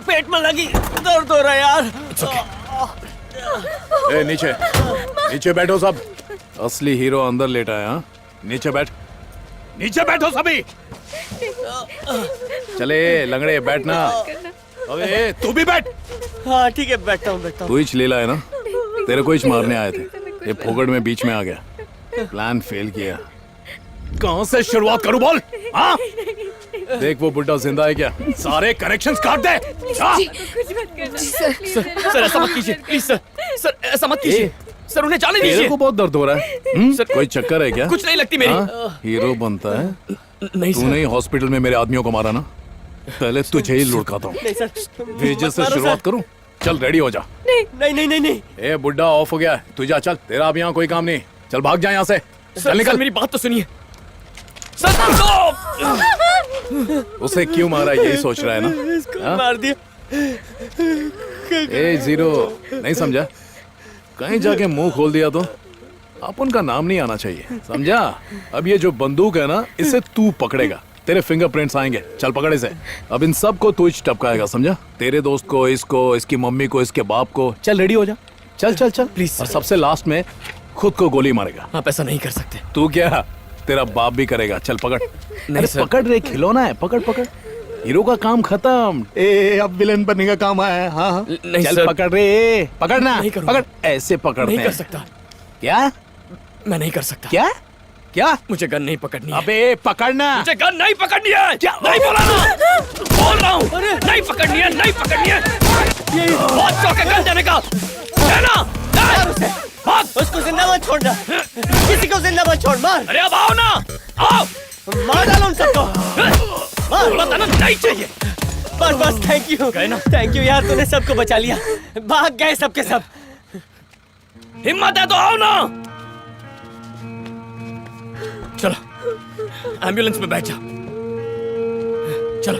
पेट में लगी, दर्द हो रहा है यार। ए, नीचे नीचे बैठो सब। असली हीरो अंदर लेटा है। हाँ, नीचे बैठ, नीचे बैठो सभी। चले लंगड़े, बैठना। अबे तू भी बैठ। हाँ ठीक है, बैठता हूँ बैठता हूँ। तू ही लीला है ना, तेरे को ही मारने आए थे। ये फोकट में बीच में आ गया, प्लान फेल किया। कहां से शुरुआत करूं बोल? हाँ? देख वो बुड्ढा जिंदा है क्या? सारे कनेक्शंस काट दे। सर ऐसा मत कीजिए प्लीज सर। सर ऐसा मत कीजिए सर, उन्हें जाने तेरे दीजिए। को बहुत दर्द हो रहा है। कोई चक्कर है क्या? कुछ नहीं लगती मेरी। हाँ? हीरो बनता है। नहीं तूने ही हॉस्पिटल में मेरे आदमियों को मारा ना, पहले तुझे ही लुढ़काता हूँ। नहीं सर, वेजेस से शुरुआत करूं? चल रेडी हो जा। नहीं नहीं नहीं नहीं। ए बुड्ढा ऑफ हो गया है, तू जा, चल। तेरा अब यहाँ कोई काम नहीं, चल भाग जा यहाँ से। चल निकल। मेरी बात तो सुनिए सर। उसे क्यों मारा यही सोच रहा है ना? इसको मार दिया। ए जीरो, नहीं समझा? कहीं जाके मुंह खोल दिया तो अपन का नाम नहीं आना चाहिए, समझा? अब ये जो बंदूक है ना, इसे तू पकड़ेगा, तेरे फिंगरप्रिंट्स आएंगे। चल पकड़ इसे। अब इन सब को तू ही टपकाएगा, समझा? तेरे दोस्त को, इसको, इसकी मम्मी को, इसके बाप को। चल रेडी हो जा, चल चल चल प्लीज। और सबसे लास्ट में खुद को गोली मारेगा। आप ऐसा नहीं कर सकते। तू क्या, तेरा बाप भी करेगा। चल पकड़। नहीं सर। पकड़ रे, खिलौना है, पकड़ पकड़। हीरो का काम खत्म। ए अब विलेन बनने का काम आया है। हाँ हाँ नहीं चल सर। पकड़ रे, पकड़ना। नहीं करूंगा। पकड़, ऐसे पकड़ते नहीं हैं। कर सकता। क्या मैं नहीं कर सकता। क्या क्या? मुझे गन नहीं पकड़नी है। अबे पकड़ना। मुझे गन नहीं पकड़नी है। नहीं बोला ना, बोल रहा हूँ। नहीं पकड़नी है, नहीं पकड़नी है। बहुत शौक है गन देने का, है ना? भाग, उसको जिंदा मत छोड़ना, किसी को जिंदा मत छोड़। मार। अरे अब आओ ना, आओ। मार डालो उन सबको। मार। बोला था ना नहीं चाहिए। बस बस, थैंक यू। गए ना? थैंक यू यार, तूने सबको बचा लिया। भाग गए सबके सब। हिम्मत है तो आओ ना। चलो एम्बुलेंस में बैठ जा। चलो।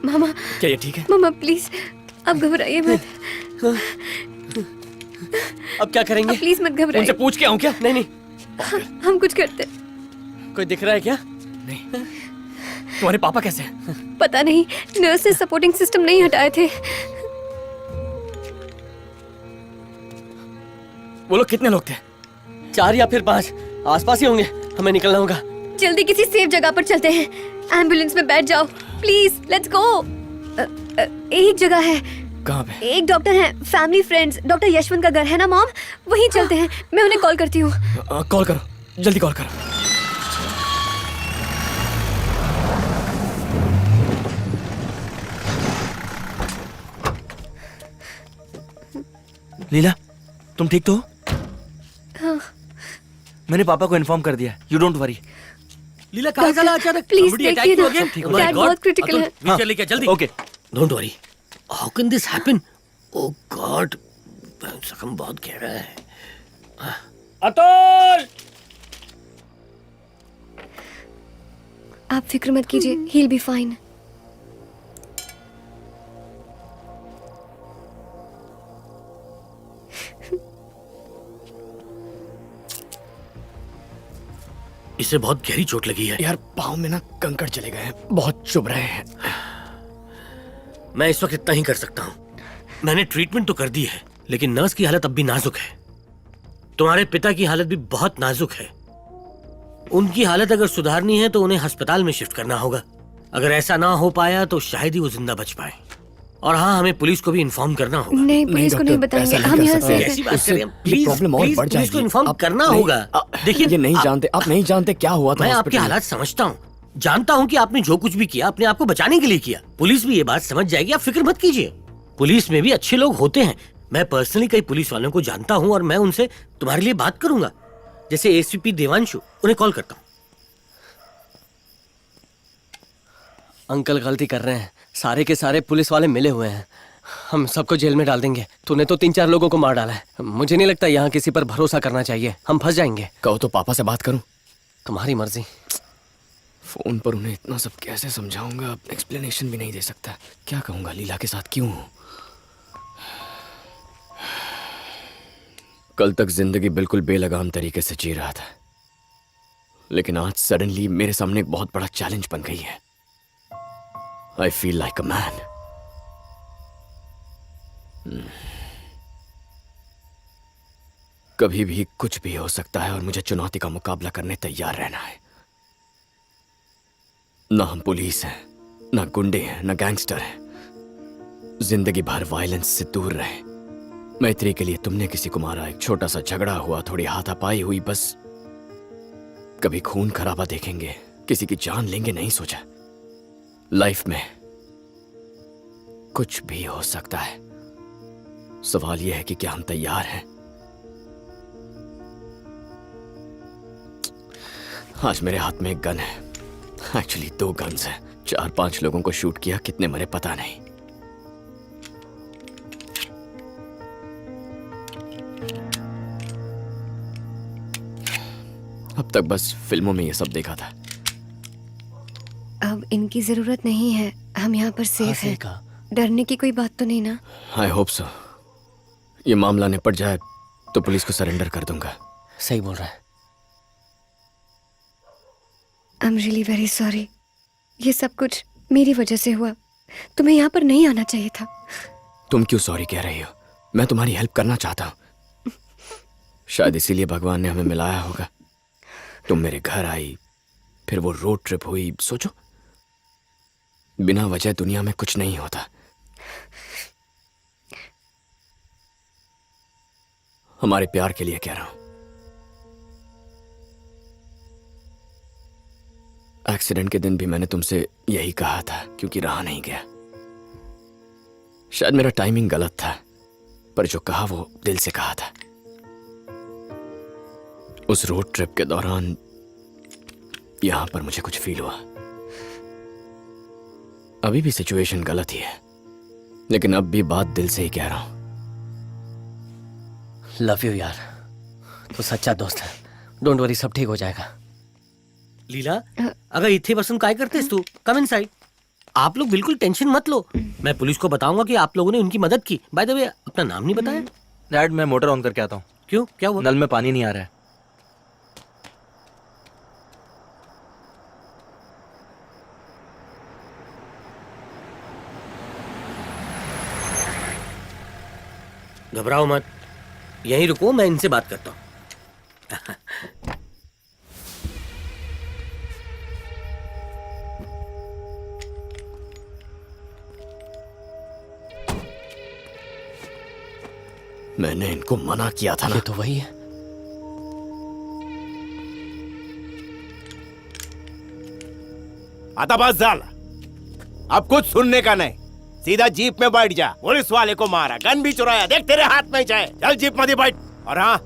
मामा, क्या ये ठीक है? मामा प्लीज, आप घबराइए मत। अब क्या करेंगे? आप प्लीज मत उनसे घबराइए। पूछ के आऊं क्या? नहीं नहीं, हम कुछ करते। कोई दिख रहा है क्या? नहीं। तुम्हारे पापा कैसे हैं? पता नहीं, नर्स ने सपोर्टिंग सिस्टम नहीं हटाए थे। वो लोग कितने लोग थे? 4 या फिर 5 आसपास ही होंगे। हमें निकलना होगा। जल्दी किसी सेफ जगह पर चलते हैं। एम्बुलेंस में बैठ जाओ प्लीज, लेट्स गो। एक जगह है, कहाँ पे? एक डॉक्टर है, फैमिली फ्रेंड्स, डॉक्टर यशवंत का घर है ना मॉम, वहीं चलते हैं। मैं उन्हें कॉल करती हूँ। कॉल करो, जल्दी कॉल करो। लीला, तुम ठीक तो हो? मैंने पापा को इन्फॉर्म कर दिया, यू डोंट वरी। लीला कहाँ चला अचानक? प्लीज Somebody देखिए attacked you ना, again? Oh my dad God. बहुत क्रिटिकल है। नीचे लेके जल्दी। Okay. Don't worry. How can this happen? Oh God, जख्म बहुत गहरा है। अतुल! आप फिक्र मत कीजिए, he'll be fine। इसे बहुत गहरी चोट लगी है। यार पाँव में ना कंकड़ चले गए हैं, बहुत चुभ रहे हैं। मैं इस वक्त इतना ही कर सकता हूँ। मैंने ट्रीटमेंट तो कर दी है, लेकिन नर्स की हालत अब भी नाजुक है। तुम्हारे पिता की हालत भी बहुत नाजुक है। उनकी हालत अगर सुधारनी है तो उन्हें अस्पताल में शिफ्ट करना होगा। अगर ऐसा ना हो पाया तो शायद ही वो जिंदा बच पाए। और हाँ, हमें पुलिस को भी इन्फॉर्म करना होगा। नहीं, पुलिस को नहीं बताएंगे, हम यहाँ से ऐसी बात करें, प्लीज प्रॉब्लम और प्लीज बढ़ पुलिस को जाएगी। इन्फॉर्म आप करना नहीं- होगा। देखिए, ये नहीं जानते, आप नहीं जानते क्या हुआ था मैं आपके हॉस्पिटल में। हालात समझता हूँ, जानता हूँ कि आपने जो कुछ भी किया अपने आप को बचाने के लिए किया। पुलिस भी ये बात समझ जाएगी, आप फिक्र मत कीजिए। पुलिस में भी अच्छे लोग होते हैं। मैं पर्सनली कई पुलिस वालों को जानता हूँ और मैं उनसे तुम्हारे लिए बात करूंगा। जैसे एसीपी देवांशु, उन्हें कॉल करता हूँ। अंकल गलती कर रहे हैं, सारे के सारे पुलिस वाले मिले हुए हैं। हम सबको जेल में डाल देंगे। तूने तो 3-4 लोगों को मार डाला है। मुझे नहीं लगता यहाँ किसी पर भरोसा करना चाहिए, हम फंस जाएंगे। कहो तो पापा से बात करूं। तुम्हारी मर्जी। फोन पर उन्हें इतना सब कैसे समझाऊंगा, अब एक्सप्लेनेशन भी नहीं दे सकता। क्या कहूंगा, लीला के साथ क्यों हूं? कल तक जिंदगी बिल्कुल बेलगाम तरीके से जी रहा था, लेकिन आज सडनली मेरे सामने एक बहुत बड़ा चैलेंज बन गई है। I feel like a man. कभी भी कुछ भी हो सकता है और मुझे चुनौती का मुकाबला करने तैयार रहना है। ना हम पुलिस हैं, ना गुंडे हैं, ना गैंगस्टर हैं। जिंदगी भर वायलेंस से दूर रहे। मैत्री के लिए तुमने किसी को मारा, एक छोटा सा झगड़ा हुआ, थोड़ी हाथापाई हुई, बस कभी खून खराबा देखेंगे, किसी की जान लेंगे नहीं सोचा। लाइफ में कुछ भी हो सकता है। सवाल यह है कि क्या हम तैयार हैं? आज मेरे हाथ में एक गन है, एक्चुअली 2 गन्स हैं। 4-5 लोगों को शूट किया, कितने मरे पता नहीं। अब तक बस फिल्मों में ये सब देखा था। अब इनकी जरूरत नहीं है, हम यहाँ पर सेफ हैं। डरने की कोई बात तो नहीं ना? I hope so. ये मामला निपट जाए तो पुलिस को सरेंडर कर दूंगा। सही बोल रहा है। आई एम रियली वेरी सॉरी। ये सब कुछ मेरी वजह से हुआ। तुम्हें यहाँ पर नहीं आना चाहिए था। तुम क्यों सॉरी कह रही हो? मैं तुम्हारी हेल्प करना चाहता हूँ। शायद इसीलिए भगवान ने हमें मिलाया होगा। तुम मेरे घर आई, फिर वो रोड ट्रिप हुई। सोचो, बिना वजह दुनिया में कुछ नहीं होता। हमारे प्यार के लिए कह रहा हूं। एक्सीडेंट के दिन भी मैंने तुमसे यही कहा था, क्योंकि रहा नहीं गया। शायद मेरा टाइमिंग गलत था, पर जो कहा वो दिल से कहा था। उस रोड ट्रिप के दौरान यहां पर मुझे कुछ फील हुआ। अभी भी सिचुएशन गलत ही है, लेकिन अब भी बात दिल से ही कह रहा हूं। लव यू यार, तो सच्चा दोस्त है। डोंट वरी, सब ठीक हो जाएगा। लीला, अगर इतने बसन काय करतेस तू? Come inside. आप लोग बिल्कुल टेंशन मत लो, मैं पुलिस को बताऊंगा कि आप लोगों ने उनकी मदद की। बाय द वे, अपना नाम नहीं बताया। डैड, मैं मोटर ऑन करके आता हूँ। क्यों, क्या हुआ? नल में पानी नहीं आ रहा है। घबराओ मत, यहीं रुको, मैं इनसे बात करता हूँ। मैंने इनको मना किया था ना। ये तो वही है। आता बस झाला, अब कुछ सुनने का नहीं। सीधा जीप में बैठ जा। पुलिस वाले को मारा, गन भी चुराया, देख तेरे हाथ में जाए। चल जीप में बैठ। और हाँ,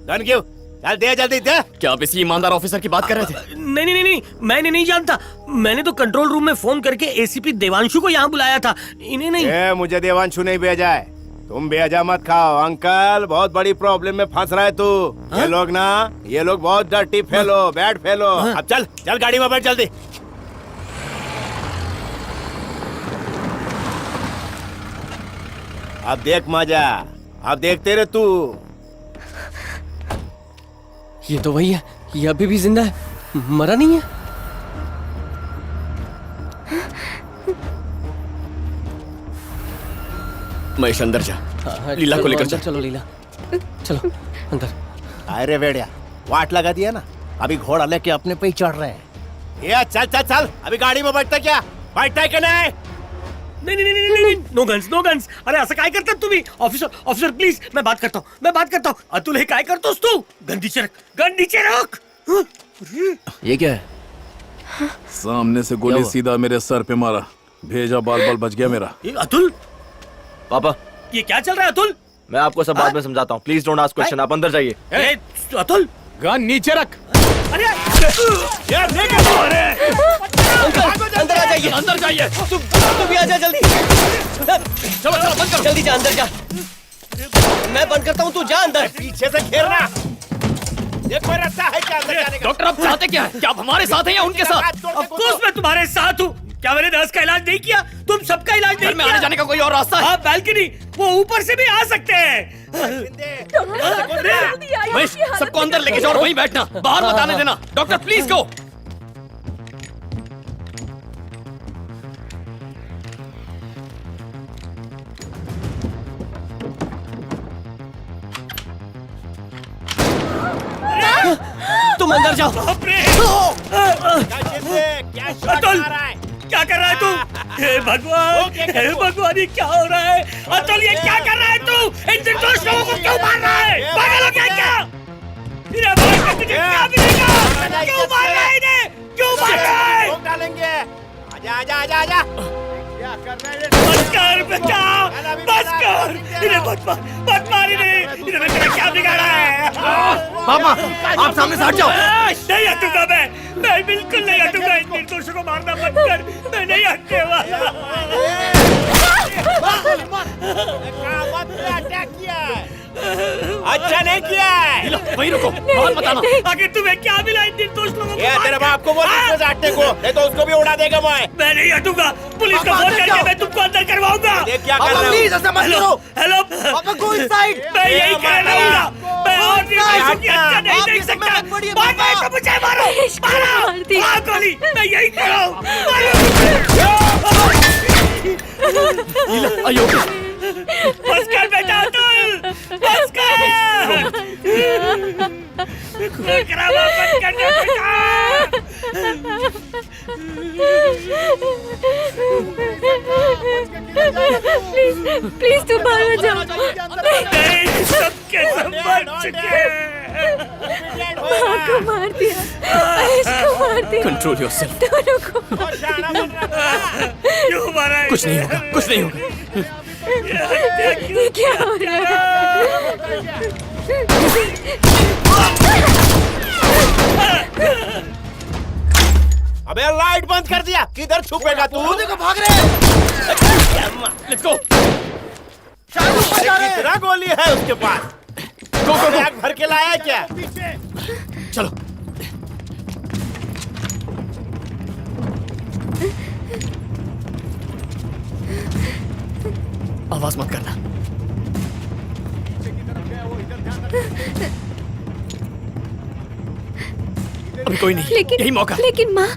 गन क्यों? चल दे, जल्दी दे। क्या आप इसी ईमानदार ऑफिसर की बात कर रहे थे? नहीं नहीं नहीं, मैंने नहीं जानता। मैंने तो कंट्रोल रूम में फोन करके एसीपी देवांशु को यहाँ बुलाया था, इन्हें नहीं। मुझे देवांशु नहीं भेजा है। तुम बेजा मत खाओ अंकल, बहुत बड़ी प्रॉब्लम में फंस रहा है तू। ये लोग ना, ये लोग बहुत डर्टी फेलो, बैड फेलो। अब चल चल, गाड़ी में बैठ जल्दी। अब देख मजा, अब देखते रहे तू। ये तो वही है, ये अभी भी जिंदा है, मरा नहीं है। महेश अंदर जा, लीला को लेकर चल। चलो लीला, चलो अंदर। अरे बेड़िया, वाट लगा दिया ना, अभी घोड़ा लेके अपने पे ही चढ़ रहे हैं। ये चल चल चल, अभी गाड़ी में बैठता क्या? बैठता है कि नहीं? नहीं नहीं नहीं नहीं नो गन्स नो गन्स. अरे असं काय करतात तुम्ही? ऑफिसर प्लीज मैं बात करता हूँ. अतुल हे काय करतोस तू? गन नीचे रख. ये क्या है? सामने से गोली सीधा मेरे सर पे मारा, भेजा बाल बच गया मेरा. ये अतुल, पापा, ये क्या चल रहा है अतुल? मैं आपको सब बाद में समझाता हूँ. Please don't ask question. आप अंदर जाइए. ए, अतुल, गन नीचे रख. अरे अंदर आ जाइए, अंदर जाइए. तू भी आ जा जल्दी. चलो बंद कर. जल्दी जा, अंदर जा. मैं बंद करता हूँ, तू जा अंदर. पीछे से घेरना. ये कोई रास्ता है क्या अंदर जाने का? डॉक्टर, आप चाहते क्या है? क्या आप हमारे साथ हैं या उनके साथ? ऑफ कोर्स मैं तुम्हारे साथ हूँ. क्या मैंने नर्स का इलाज नहीं किया? तुम सबका इलाज नहीं घर में किया? आने जाने का कोई और रास्ता है? हाँ, बालकनी. वो ऊपर से भी आ सकते हैं. महेश, सबको अंदर लेके जाओ और वहीं बैठना. बाहर मत आने देना. Doctor please go. तुम अंदर जाओ. बाप रे! क्या शॉट अतुल, मारा है? क्या कर रहा है तू? हे भगवान, ये क्या हो रहा है? अतुल, ये क्या कर रहा है तू? इन निर्दोष लोगों को क्यों मार रहा है? पागल हो गया क्या? इन्हें मार के तुझे क्या मिलेगा? क्यों मार रहा है इन्हें? क्यों मार रहा है? ठोक डालेंगे. आजा. क्या कर रहा है? बस कर बेटा, बस कर. इन्हें मत मार इन्हें मेरा क्या बिगाड़ा है? पापा, आप सामने से हट जाओ. नहीं हटूंगा मैं बिल्कुल नहीं हटूंगा. इन निर्दोषों को मारना मत कर. मैं नहीं हटने वाला. अटैक किया है. अच्छा नहीं किया है. वहीं रुको, बाहर मत आना. आखिर तुम्हें क्या मिला इन निर्दोष लोगों ये को? तेरे बाप को बोल इसमें से हटने को, नहीं तो उसको भी उड़ा देगा मैं नहीं हटूंगा. पुलिस को फोन करके मैं तुमको अंदर करवाऊंगा. देख क्या कर रहा हूँ. हेलो, मैं यही कहना रहूंगा. मैं और निर्दोषों की हत्या नहीं देख सकता. मारो, मुझे मारो गोली. मैं यही कह रहा हूँ. बस कर बेटा अतुल, बस कर. खून खराबा बंद करना बेटा. प्लीज तुम बाहर आ जाओ. नहीं, सबके सब मर चुके हैं. माँ को मार दिया, महेश को मार दिया. Control yourself. दोनों को. क्यों मारा है? कुछ नहीं होगा. ये क्या हो रहा है? अबे लाइट बंद कर दिया. किधर छुपेगा तू? देखो भाग रहे हैं. Let's go. कितना गोली है उसके पास? गो. बैग भर के लाया है क्या? चलो. आवाज मत करना. अभी कोई नहीं. यही मौका. लेकिन माँ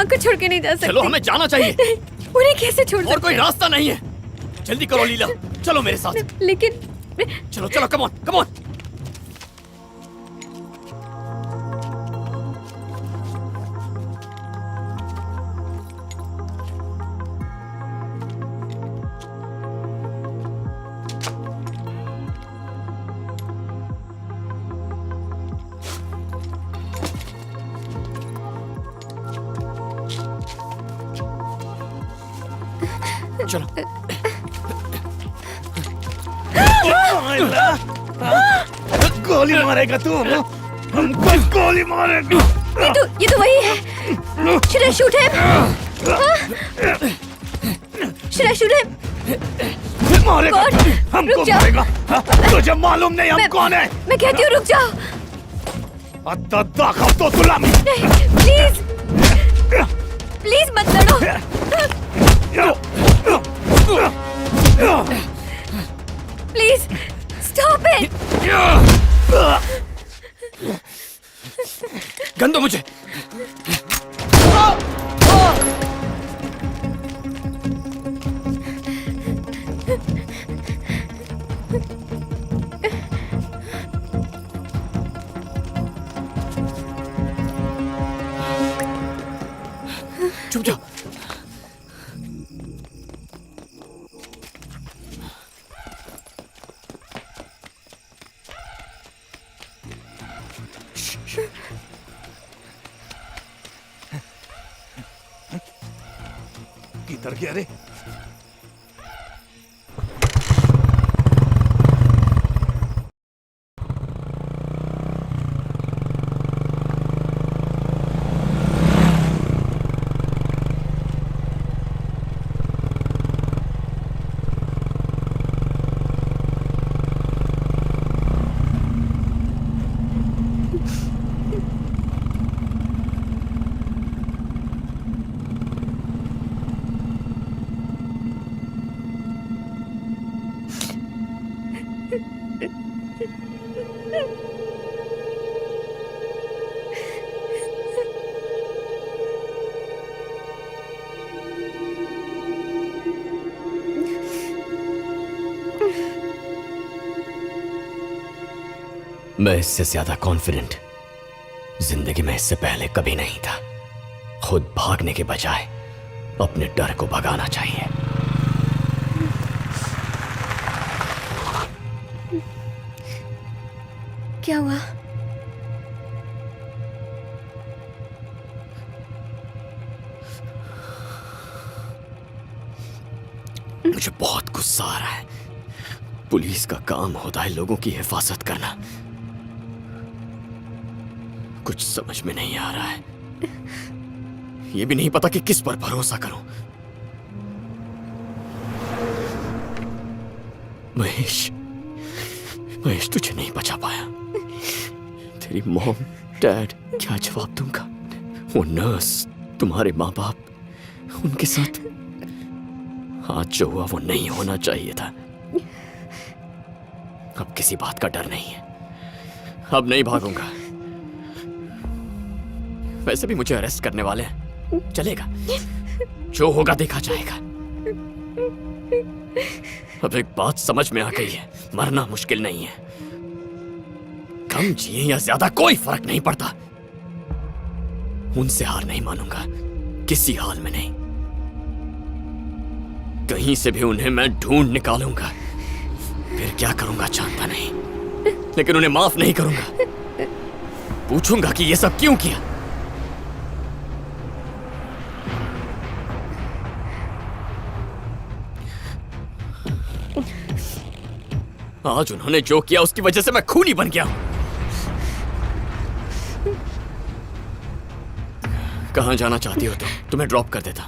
को छोड़ के नहीं जा सकती. चलो, हमें जाना चाहिए. उन्हें कैसे छोड़ और कोई रास्ता नहीं है. जल्दी करो लीला. चलो मेरे साथ. लेकिन चलो, कम ऑन. चलो. गोली मारेगा तू? हमको गोली मारेगा? ये तो वही है. Should I shoot him? Should I shoot him? मारेगा. हमको मारेगा. तुझे मालूम नहीं हम कौन है? मैं कहती हूँ रुक जाओ. तो तुलामी. प्लीज मत लड़ो. Please stop it. गन दो मुझे. चुप जाओ. डर गया रे। मैं इससे ज्यादा कॉन्फिडेंट जिंदगी में इससे पहले कभी नहीं था। खुद भागने के बजाय अपने डर को भगाना चाहिए। क्या हुआ? मुझे बहुत गुस्सा आ रहा है। पुलिस का काम होता है लोगों की हिफाजत करना। कुछ समझ में नहीं आ रहा है। ये भी नहीं पता कि किस पर भरोसा करूं। महेश, महेश तुझे नहीं बचा पाया। तेरी मॉम, डैड क्या जवाब दूंगा? वो नर्स, तुम्हारे माँ बाप, उनके साथ आज जो हुआ वो नहीं होना चाहिए था। अब किसी बात का डर नहीं है। अब नहीं भागूंगा। वैसे भी मुझे अरेस्ट करने वाले हैं, चलेगा। जो होगा देखा जाएगा। अब एक बात समझ में आ गई है, मरना मुश्किल नहीं है। कम जिए या ज्यादा कोई फर्क नहीं पड़ता। उनसे हार नहीं मानूंगा, किसी हाल में नहीं। कहीं से भी उन्हें मैं ढूंढ निकालूंगा। फिर क्या करूंगा जानता नहीं, लेकिन उन्हें माफ नहीं करूंगा। पूछूंगा कि ये सब क्यों किया। आज उन्होंने जो किया उसकी वजह से मैं खूनी बन गया। कहां जाना चाहती हो तुम? तुम्हें ड्रॉप कर देता।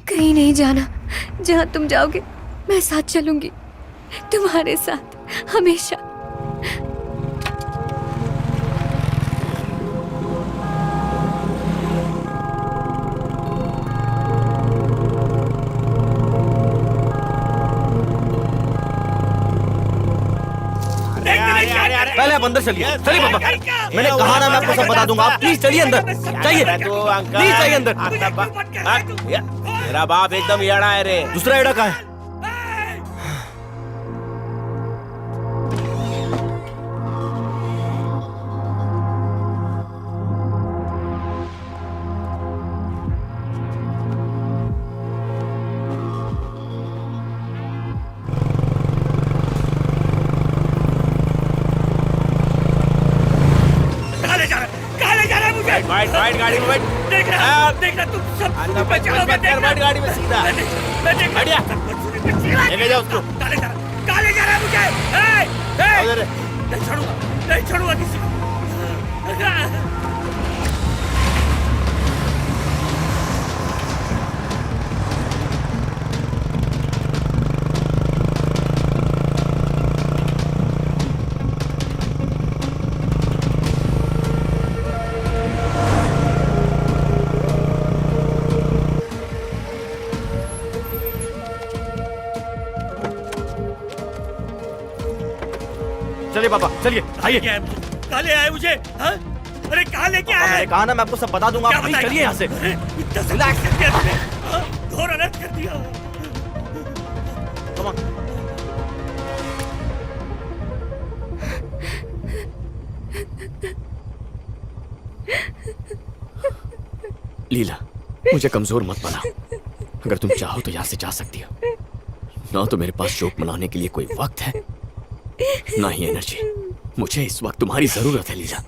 कहीं नहीं जाना। जहां तुम जाओगे मैं साथ चलूंगी, तुम्हारे साथ हमेशा। पहले आप अंदर चलिए। चलिए पापा, मैंने कहा ना मैं आपको सब बता दूंगा। आप प्लीज चलिए अंदर। चाहिए प्लीज चाहिए अंदर। मेरा बाप एकदम एड़ा है रे। दूसरा एड़ा कहाँ है? बैठ गाड़ी में बैठ। देखना तुम सब बैठ गाड़ी में सीधा। बढ़िया लेके जाओ उसको। कहाँ ले जा रहा है मुझे? नहीं छोड़ूंगा किसी को। चलिए पापा, चलिए आइए। कहाँ ले आए मुझे? हाँ? अरे कहाँ लेके आए? मैंने कहा ना मैं आपको सब बता दूंगा। आप प्लीज चलिए यहाँ से। रिलैक्स कर दिया तुमने। हाँ? घोर अनर्थ कर दिया। Come on. लीला, मुझे कमजोर मत बना। अगर तुम चाहो तो यहाँ से जा सकती हो। ना तो मेरे पास शोक मनाने के लिए कोई वक्त है, ना ही एनर्जी। मुझे इस वक्त तुम्हारी जरूरत है लीला।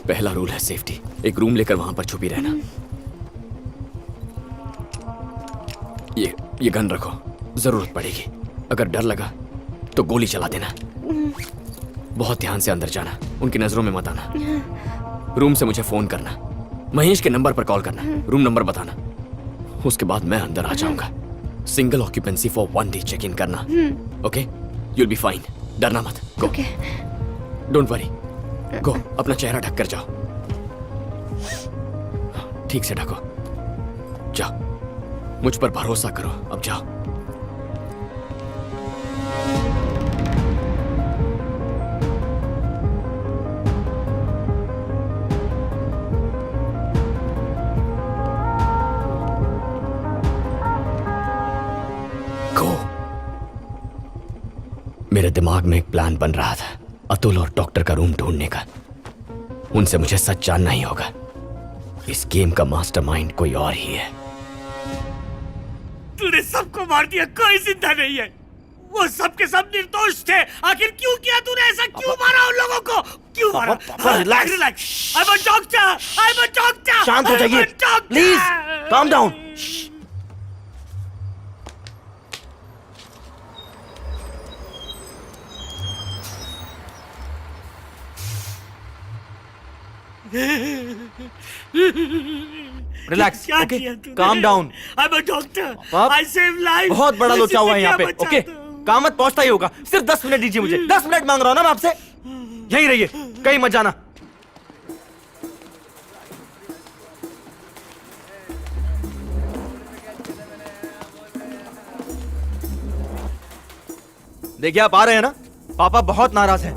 पहला रूल है सेफ्टी। एक रूम लेकर वहां पर छुपी रहना। ये गन रखो, जरूरत पड़ेगी। अगर डर लगा तो गोली चला देना। बहुत ध्यान से अंदर जाना, उनकी नजरों में मत आना। रूम से मुझे फोन करना, महेश के नंबर पर कॉल करना, रूम नंबर बताना। उसके बाद मैं अंदर आ जाऊंगा। Single occupancy for 1 day check in करना। Okay, you'll be fine. डरना मत। गो, डोंट वरी। गो, अपना चेहरा ढक कर जाओ। ठीक से ढको। जाओ, मुझ पर भरोसा करो। अब जाओ। गो। मेरे दिमाग में एक प्लान बन रहा था, अतुल और डॉक्टर का रूम ढूंढने का। उनसे मुझे सच जानना ही होगा। इस गेम का मास्टरमाइंड कोई और ही है। तूने सबको मार दिया, कोई जिंदा नहीं है। वो सब के सब निर्दोष थे। आखिर क्यों किया तूने ऐसा? क्यों मारा उन लोगों को? क्यों मारा? Relax. Relax. I'm a doctor. I'm a doctor. शांत हो जाइए, प्लीज। Calm down. रिलैक्स, क्या ओके, किया तूने? Calm down. I'm a doctor. बाप, I save life. बहुत बड़ा लोचा हुआ है यहाँ पे। जिंदगियां ओके, बचाता हूँ। कामत पहुंचता ही होगा। सिर्फ 10 मिनट दीजिए मुझे। 10 मिनट मांग रहा हूँ ना मैं आपसे। यहीं रहिए, कहीं मत जाना। देखिए, आप आ रहे हैं ना? पापा बहुत नाराज हैं।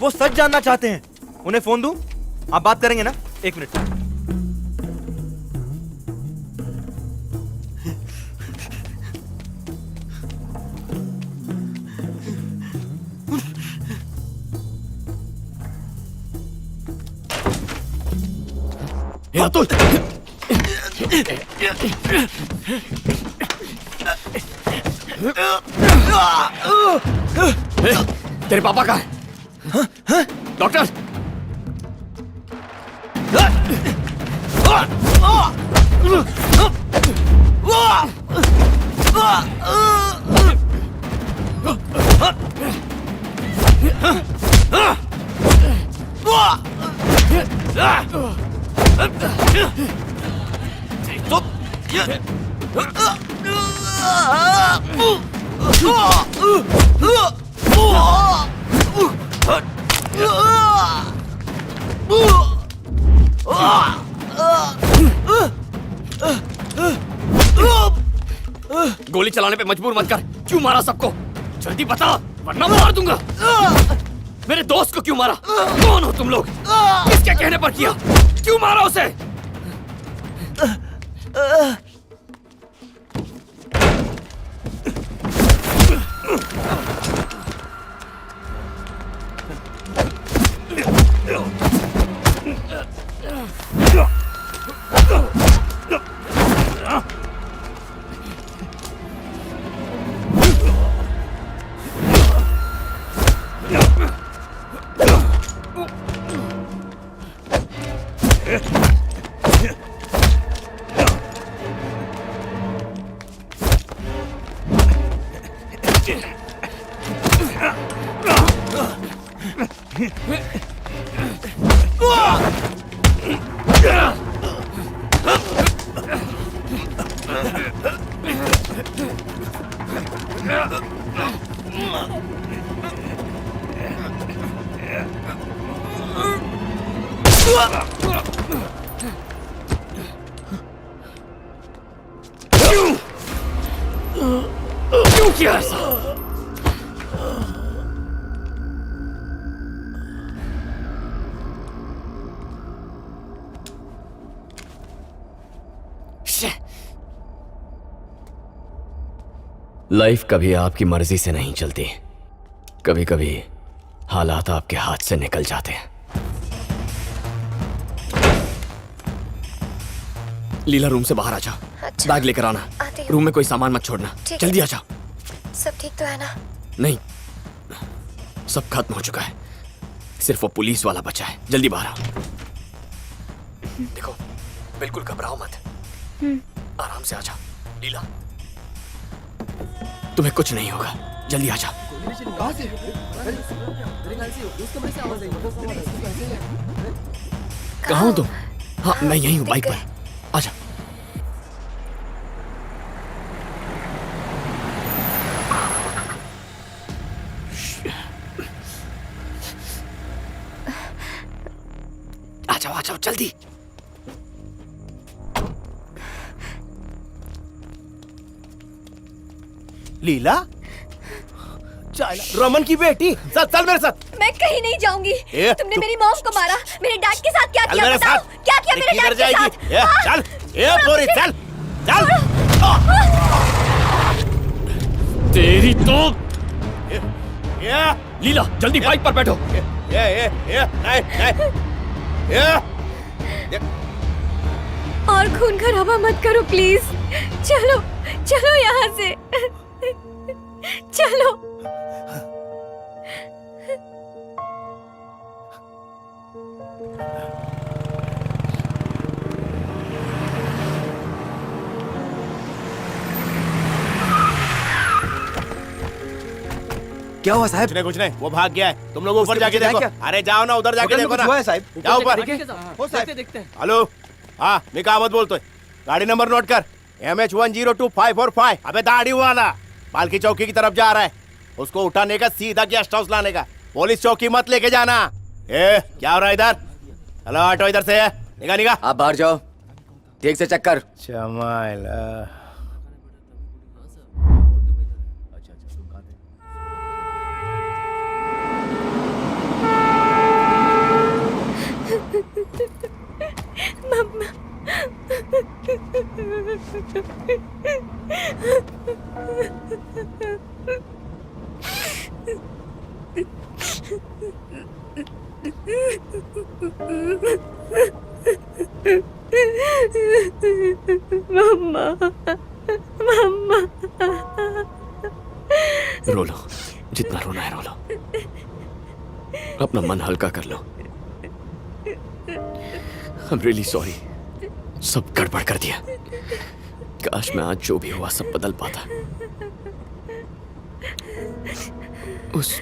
वो सच जानना चाहते हैं। उन्हें फोन दूं? आप बात करेंगे ना? 1 मिनट। अतुल, तेरे पापा कहाँ है? डॉक्टर, गोली चलाने पे मजबूर मत कर। क्यों मारा सबको? जल्दी बता, वरना मार दूंगा। मेरे दोस्त को क्यों मारा? कौन हो तुम लोग? किसके कहने पर किया? क्यों मारा उसे? क्यों किया ऐसा? लाइफ कभी आपकी मर्जी से नहीं चलती। कभी कभी हालात आपके हाथ से निकल जाते हैं। लीला, रूम से बाहर आ जाओ। अच्छा। बैग लेकर आना। रूम में कोई सामान मत छोड़ना। जल्दी आ जाओ। सब ठीक तो है ना? नहीं, सब खत्म हो चुका है। सिर्फ वो पुलिस वाला बचा है। जल्दी बाहर आओ। देखो बिल्कुल घबराओ मत, आराम से आजा। लीला तुम्हें कुछ नहीं होगा, जल्दी आजा। कहाँ हो तुम? हाँ मैं यहीं हूँ बाइक पर, आजा। आ जाओ जल्दी। लीला, रमन की बेटी, चल चल मेरे साथ। मैं कहीं नहीं जाऊंगी। तुमने मेरी मॉम को मारा, मेरे डैड के साथ क्या किया मेरे बताओ? साथ। क्या किया मेरे डैड के साथ? चल, पूरी चल, चल। तेरी तो ये लीला जल्दी बाइक पर बैठो। और खून खराबा मत करो प्लीज। चलो चलो यहाँ से, चलो। क्या हुआ साहब? कुछ नहीं, वो भाग गया है। तुम लोग ऊपर जाके देखो। अरे जाओ ना, उधर जाके देखो ना। हुआ है साहब? जाओ ऊपर। हो साहब, देखते हैं। हेलो, हाँ मैं कहावत बोलते, गाड़ी नंबर नोट कर, MH102545। अबे दाढ़ी वाला पालकी चौकी की तरफ जा रहा है, उसको उठाने का, सीधा गेस्ट हाउस लाने का। पुलिस चौकी मत लेके जाना। क्या हो रहा है इधर? हेलो, ऑटो इधर से है, निकाल निकाल। आप बाहर जाओ, ठीक से चेक कर। चमाइला मम्मा। मम्मा, मम्मा। रो लो, जितना रोना है रो लो, अपना मन हल्का कर लो। I'm really sorry, सब गड़बड़ कर दिया। काश मैं आज जो भी हुआ सब बदल पाता। उस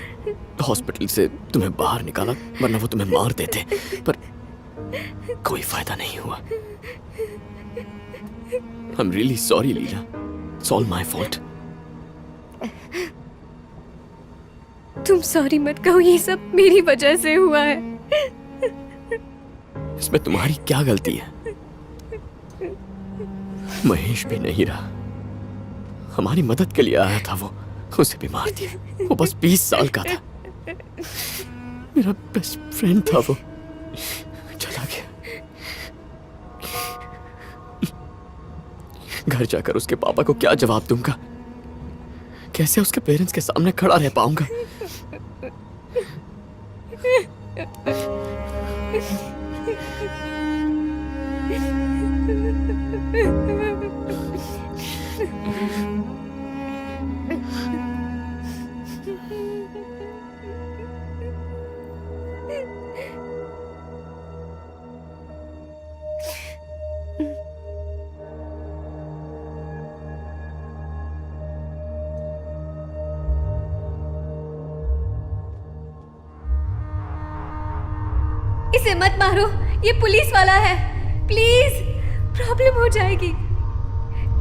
हॉस्पिटल से तुम्हें बाहर निकाला, वरना वो तुम्हें मार देते, पर कोई फायदा नहीं हुआ। I'm really sorry Leela, it's all my fault। तुम सॉरी मत कहो, ये सब मेरी वजह से हुआ है। इसमें तुम्हारी क्या गलती है? महेश भी नहीं रहा, हमारी मदद के लिए आया था वो, उसे भी मार दिया। वो बस 20 साल का था, मेरा बेस्ट फ्रेंड था वो, चला गया। घर जाकर उसके पापा को क्या जवाब दूंगा? कैसे उसके पेरेंट्स के सामने खड़ा रह पाऊंगा? इसे मत मारो, ये पुलिस वाला है। प्लीज, प्रॉब्लम हो जाएगी।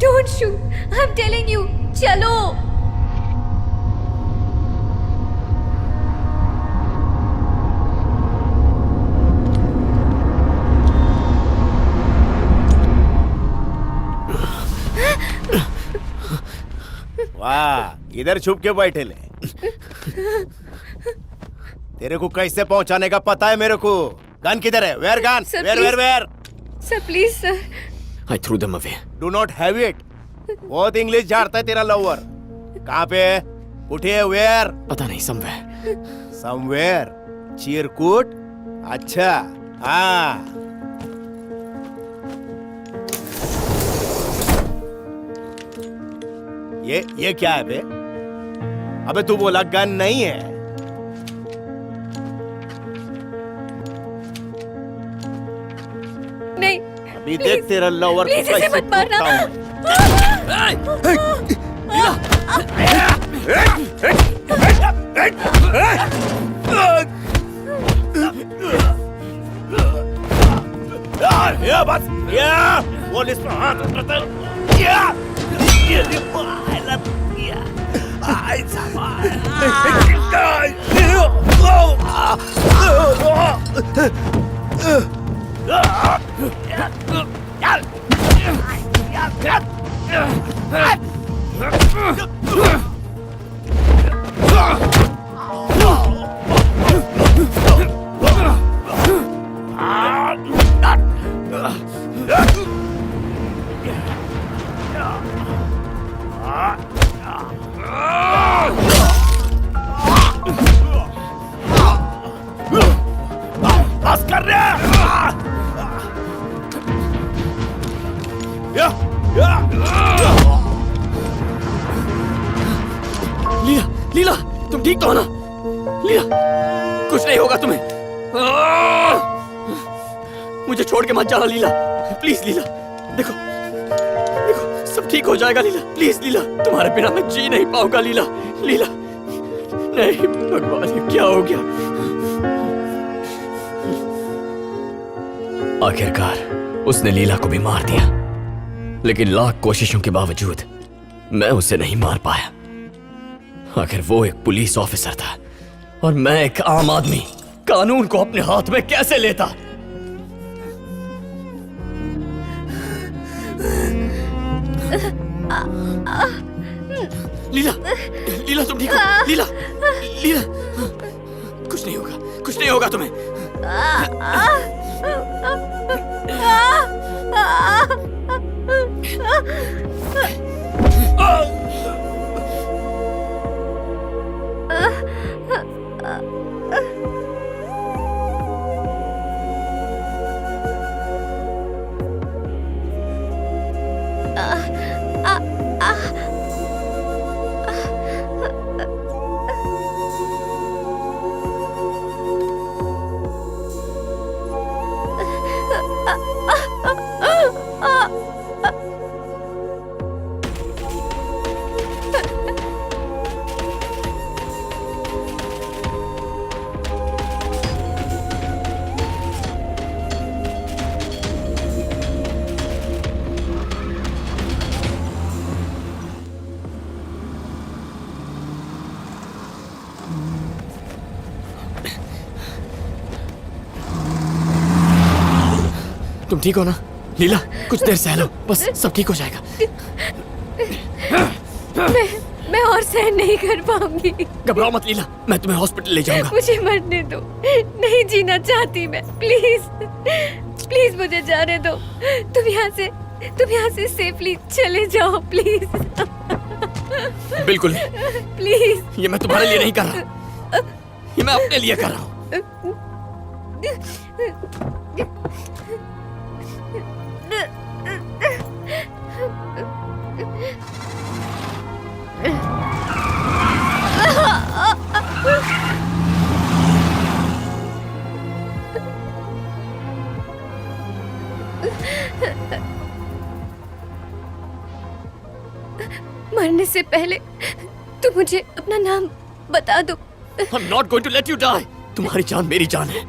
Don't shoot, I am telling you. चलो। वाह, इधर छुप के बैठे ले। तेरे को कैसे पहुंचाने का पता है मेरे को। गन किधर है? Where gun? Where? Sir please sir. I threw them away. Do not have it. बहुत इंग्लिश झाड़ता है तेरा लवर। कहाँ पे? उठे? वेयर? पता नहीं, somewhere. समवेयर। चिरकुट? अच्छा, हाँ। ये क्या है बे? अबे तू बोला गन नहीं है। नहीं अभी देख तेरा लवर प्लीज इसे कैसे मत मारना। ठोकता हूं। ये बस ये पुलिस में हाथ उठाता है। ये आई बस कर रहे लीला, लीला, तुम ठीक तो हो ना? लीला, कुछ नहीं होगा तुम्हें। मुझे छोड़ के मत जाना लीला, प्लीज लीला। देखो, देखो, सब ठीक हो जाएगा लीला, प्लीज लीला। तुम्हारे बिना मैं जी नहीं पाऊंगा लीला, लीला। नहीं भगवान, ये क्या हो गया? आखिरकार उसने लीला को भी मार दिया, लेकिन लाख कोशिशों के बावजूद मैं उसे नहीं मार पाया। आखिर वो एक पुलिस ऑफिसर था और मैं एक आम आदमी। कानून को अपने हाथ में कैसे लेता? लीला, लीला तुम ठीक हो? लीला, लीला, कुछ नहीं होगा, कुछ नहीं होगा तुम्हें। तुम ठीक हो ना? लीला, कुछ देर सहलो, बस सब ठीक हो जाएगा। मैं और सहन नहीं कर पाऊंगी। घबराओ मत लीला, मैं तुम्हें हॉस्पिटल ले जाऊंगा। मुझे मरने दो, नहीं जीना चाहती मैं। प्लीज, प्लीज मुझे जाने दो। तुम यहाँ से सेफली चले जाओ प्लीज। बिल्कुल प्लीज। ये मैं तुम्हारे लिए नहीं कर रहा, ये मैं अपने लिए कर रहा हूँ। मरने से पहले तुम मुझे अपना नाम बता दो। I'm not going to let you die. तुम्हारी जान मेरी जान है।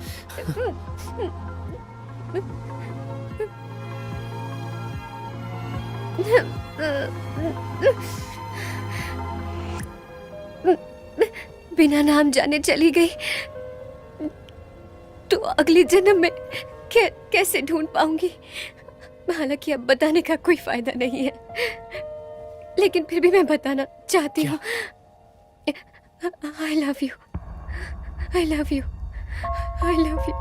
बिना नाम जाने चली गई तो अगले जन्म में कैसे ढूंढ पाऊंगी? हालांकि अब बताने का कोई फायदा नहीं है, लेकिन फिर भी मैं बताना चाहती हूँ। I love you. I love you. I love you.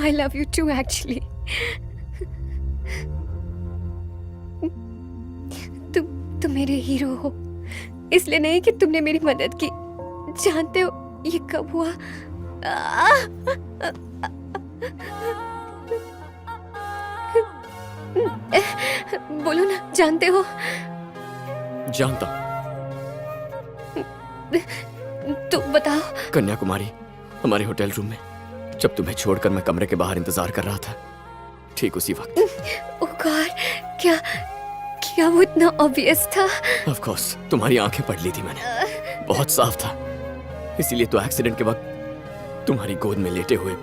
I love you too, actually. तुम मेरे हीरो हो, इसलिए नहीं कि तुमने मेरी मदद की। जानते हो ये कब हुआ? बोलो ना, जानते हो? जानता। तो बताओ। कन्याकुमारी, हमारे होटल रूम में जब तुम्हें छोड़कर मैं कमरे के बाहर इंतजार कर रहा था, ठीक उसी वक्त। ओ गॉड, क्या क्या वो इतना ऑब्वियस था? ऑफ कोर्स, तुम्हारी आंखें पढ़ ली थी मैंने, बहुत साफ था। इसीलिए तो एक्सीडेंट के वक्त तुम्हारी गोद में लेटे हुए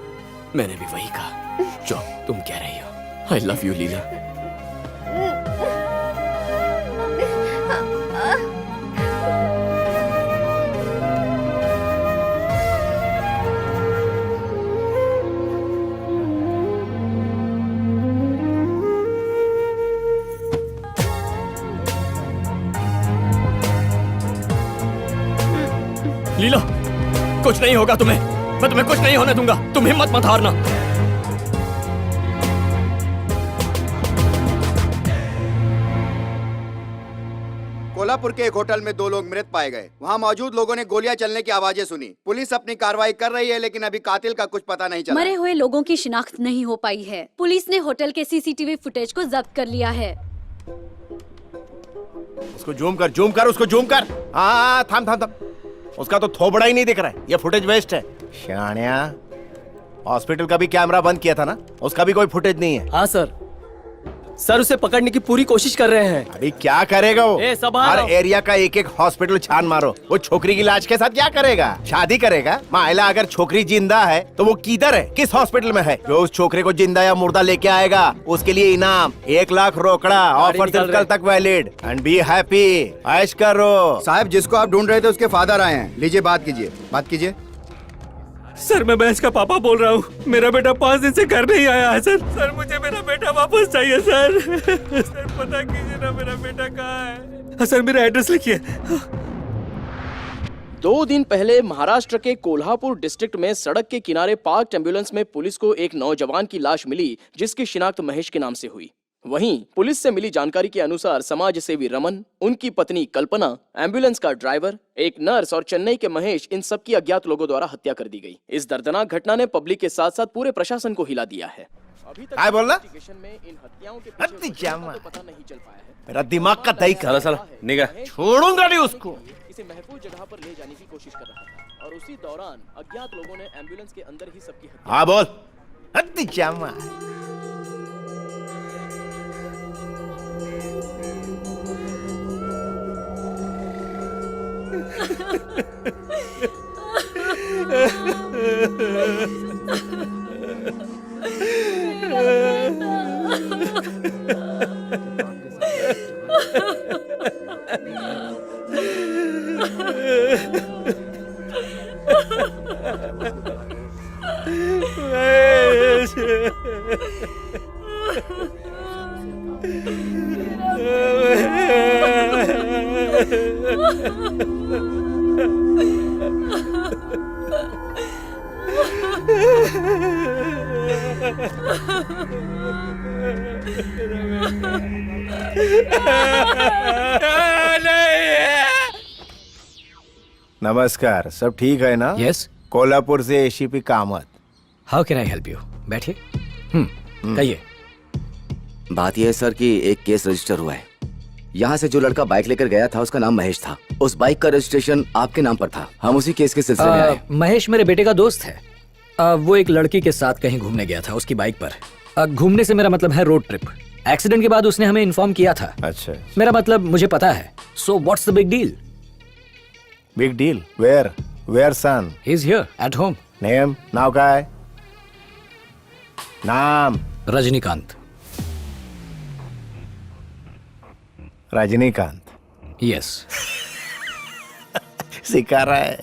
मैंने भी वही कहा जो तुम कह रही हो। आई लव यू लीला। लीला, कुछ नहीं होगा तुम्हें, मैं तुम्हें कुछ नहीं होने दूंगा। तुम हिम्मत मत हारना। कोल्हापुर के एक होटल में 2 लोग मृत पाए गए। वहां मौजूद लोगों ने गोलियां चलने की आवाजें सुनी। पुलिस अपनी कार्रवाई कर रही है, लेकिन अभी कातिल का कुछ पता नहीं चला। मरे हुए लोगों की शिनाख्त नहीं हो पाई है। पुलिस ने होटल के सीसीटीवी फुटेज को जब्त कर लिया है। उसको जूम कर, उसको जूम कर। हाँ, थाम। उसका तो थोबड़ा ही नहीं दिख रहा है। ये फुटेज वेस्ट है। शानिया, हॉस्पिटल का भी कैमरा बंद किया था ना, उसका भी कोई फुटेज नहीं है। हाँ सर उसे पकड़ने की पूरी कोशिश कर रहे हैं। अभी क्या करेगा वो? संभालो। हर एरिया का एक हॉस्पिटल छान मारो। वो छोकरी की लाश के साथ क्या करेगा? शादी करेगा? माइला, अगर छोकरी जिंदा है तो वो किधर है, किस हॉस्पिटल में है? जो उस छोकरे को जिंदा या मुर्दा लेके आएगा उसके लिए इनाम 1 लाख रोकड़ा। ऑफर सिर्फ कल तक वैलिड। एंड बी हैप्पी, ऐश करो। साहब, जिसको आप ढूंढ रहे थे उसके फादर आए हैं। लीजिए, बात कीजिए। सर, मैं महेश का पापा बोल रहा हूँ। मेरा बेटा 5 दिन से घर नहीं आया है सर। सर, मुझे मेरा बेटा वापस चाहिए सर। सर, पता कीजिए ना मेरा बेटा कहाँ है। सर, मेरा एड्रेस लिखिए। 2 दिन पहले महाराष्ट्र के कोल्हापुर डिस्ट्रिक्ट में सड़क के किनारे पार्क्ड एम्बुलेंस में पुलिस को एक नौजवान की लाश मिली, जिसकी शिनाख्त महेश के नाम से हुई। वहीं पुलिस से मिली जानकारी के अनुसार समाज सेवी रमन, उनकी पत्नी कल्पना, एम्बुलेंस का ड्राइवर, एक नर्स और चेन्नई के महेश, इन सब की अज्ञात लोगों द्वारा हत्या कर दी गई। इस दर्दनाक घटना ने पब्लिक के साथ साथ पूरे प्रशासन को हिला दिया है। अभी तक इन्वेस्टिगेशन में इन हत्याओं के पीछे तो पता नहीं चल पाया है। मेरा दिमाग का दही कर। साला निगाह छोड़ूंगा नहीं उसको। इसे महफूज जगह पर ले जाने की कोशिश कर रहा था और उसी दौरान अज्ञात लोगों ने एम्बुलेंस के अंदर ही सबकी हत्या। हाँ बोल। हत्ती जामा। नमस्कार, सब ठीक है ना? यस। कोल्हापुर से ACP Kamat. How can I help you? बैठिए। कहिए। बात यह है सर कि एक केस रजिस्टर हुआ है। यहाँ से जो लड़का बाइक लेकर गया था उसका नाम महेश था। उस बाइक का रजिस्ट्रेशन आपके नाम पर था। हम उसी केस के सिलसिले में आए। महेश मेरे बेटे का दोस्त है। वो एक लड़की के साथ कहीं घूमने गया था उसकी बाइक पर। घूमने से मेरा मतलब है रोड ट्रिप। एक्सीडेंट के बाद उसने हमें इन्फॉर्म किया था। अच्छा। मेरा मतलब मुझे पता है। So what's the big deal? Big deal? Where son? He is here at home. Name? नाव का है? नाम? रजनीकांत। रजनीकांत? यस। सिखा रहा है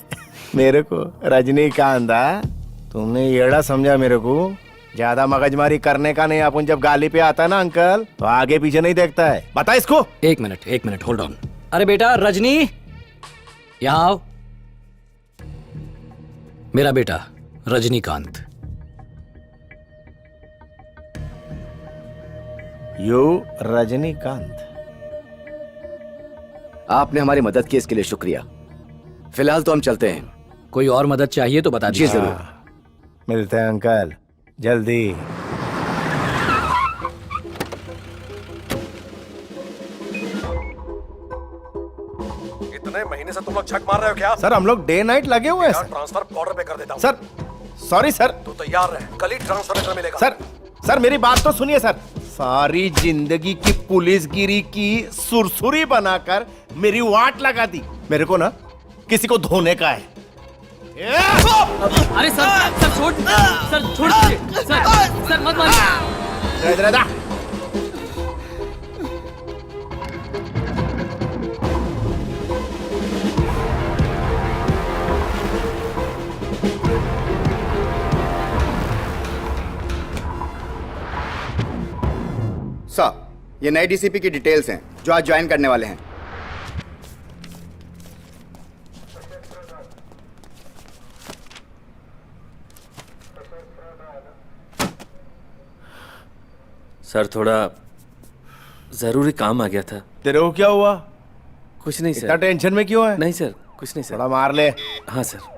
मेरे को रजनीकांत। तुमने येड़ा समझा मेरे को। ज्यादा मगजमारी करने का नहीं। अपन जब गाली पे आता है ना अंकल, तो आगे पीछे नहीं देखता है। बता इसको। एक मिनट होल्ड ऑन। अरे बेटा रजनी, यहाँ आओ। मेरा बेटा रजनीकांत। यू रजनीकांत? आपने हमारी मदद की, इसके लिए शुक्रिया। फिलहाल तो हम चलते हैं। कोई और मदद चाहिए तो बता दीजिए। जी जरूर। मिलते हैं अंकल जल्दी। इतने महीने से तुम लोग छक मार रहे हो क्या? सर, हम लोग डे नाइट लगे हुए हैं। ट्रांसफर बॉर्डर पे कर देता हूँ। Sir sorry sir. तो तैयार रहे, कल ही ट्रांसफर लेटर मिलेगा। सर सर मेरी बात तो सुनिए सर। सारी जिंदगी की पुलिसगिरी की सुरसुरी बनाकर मेरी वाट लगा दी। मेरे को ना किसी को धोने का है। अरे सर छोड़ दीजिए सर मत मारिए। सर, ये नए डीसीपी की डिटेल्स हैं जो आज ज्वाइन करने वाले हैं। सर थोड़ा जरूरी काम आ गया था। तेरे को क्या हुआ? कुछ नहीं सर। इतना टेंशन में क्यों है? नहीं सर, कुछ नहीं सर। थोड़ा मार ले। हाँ सर।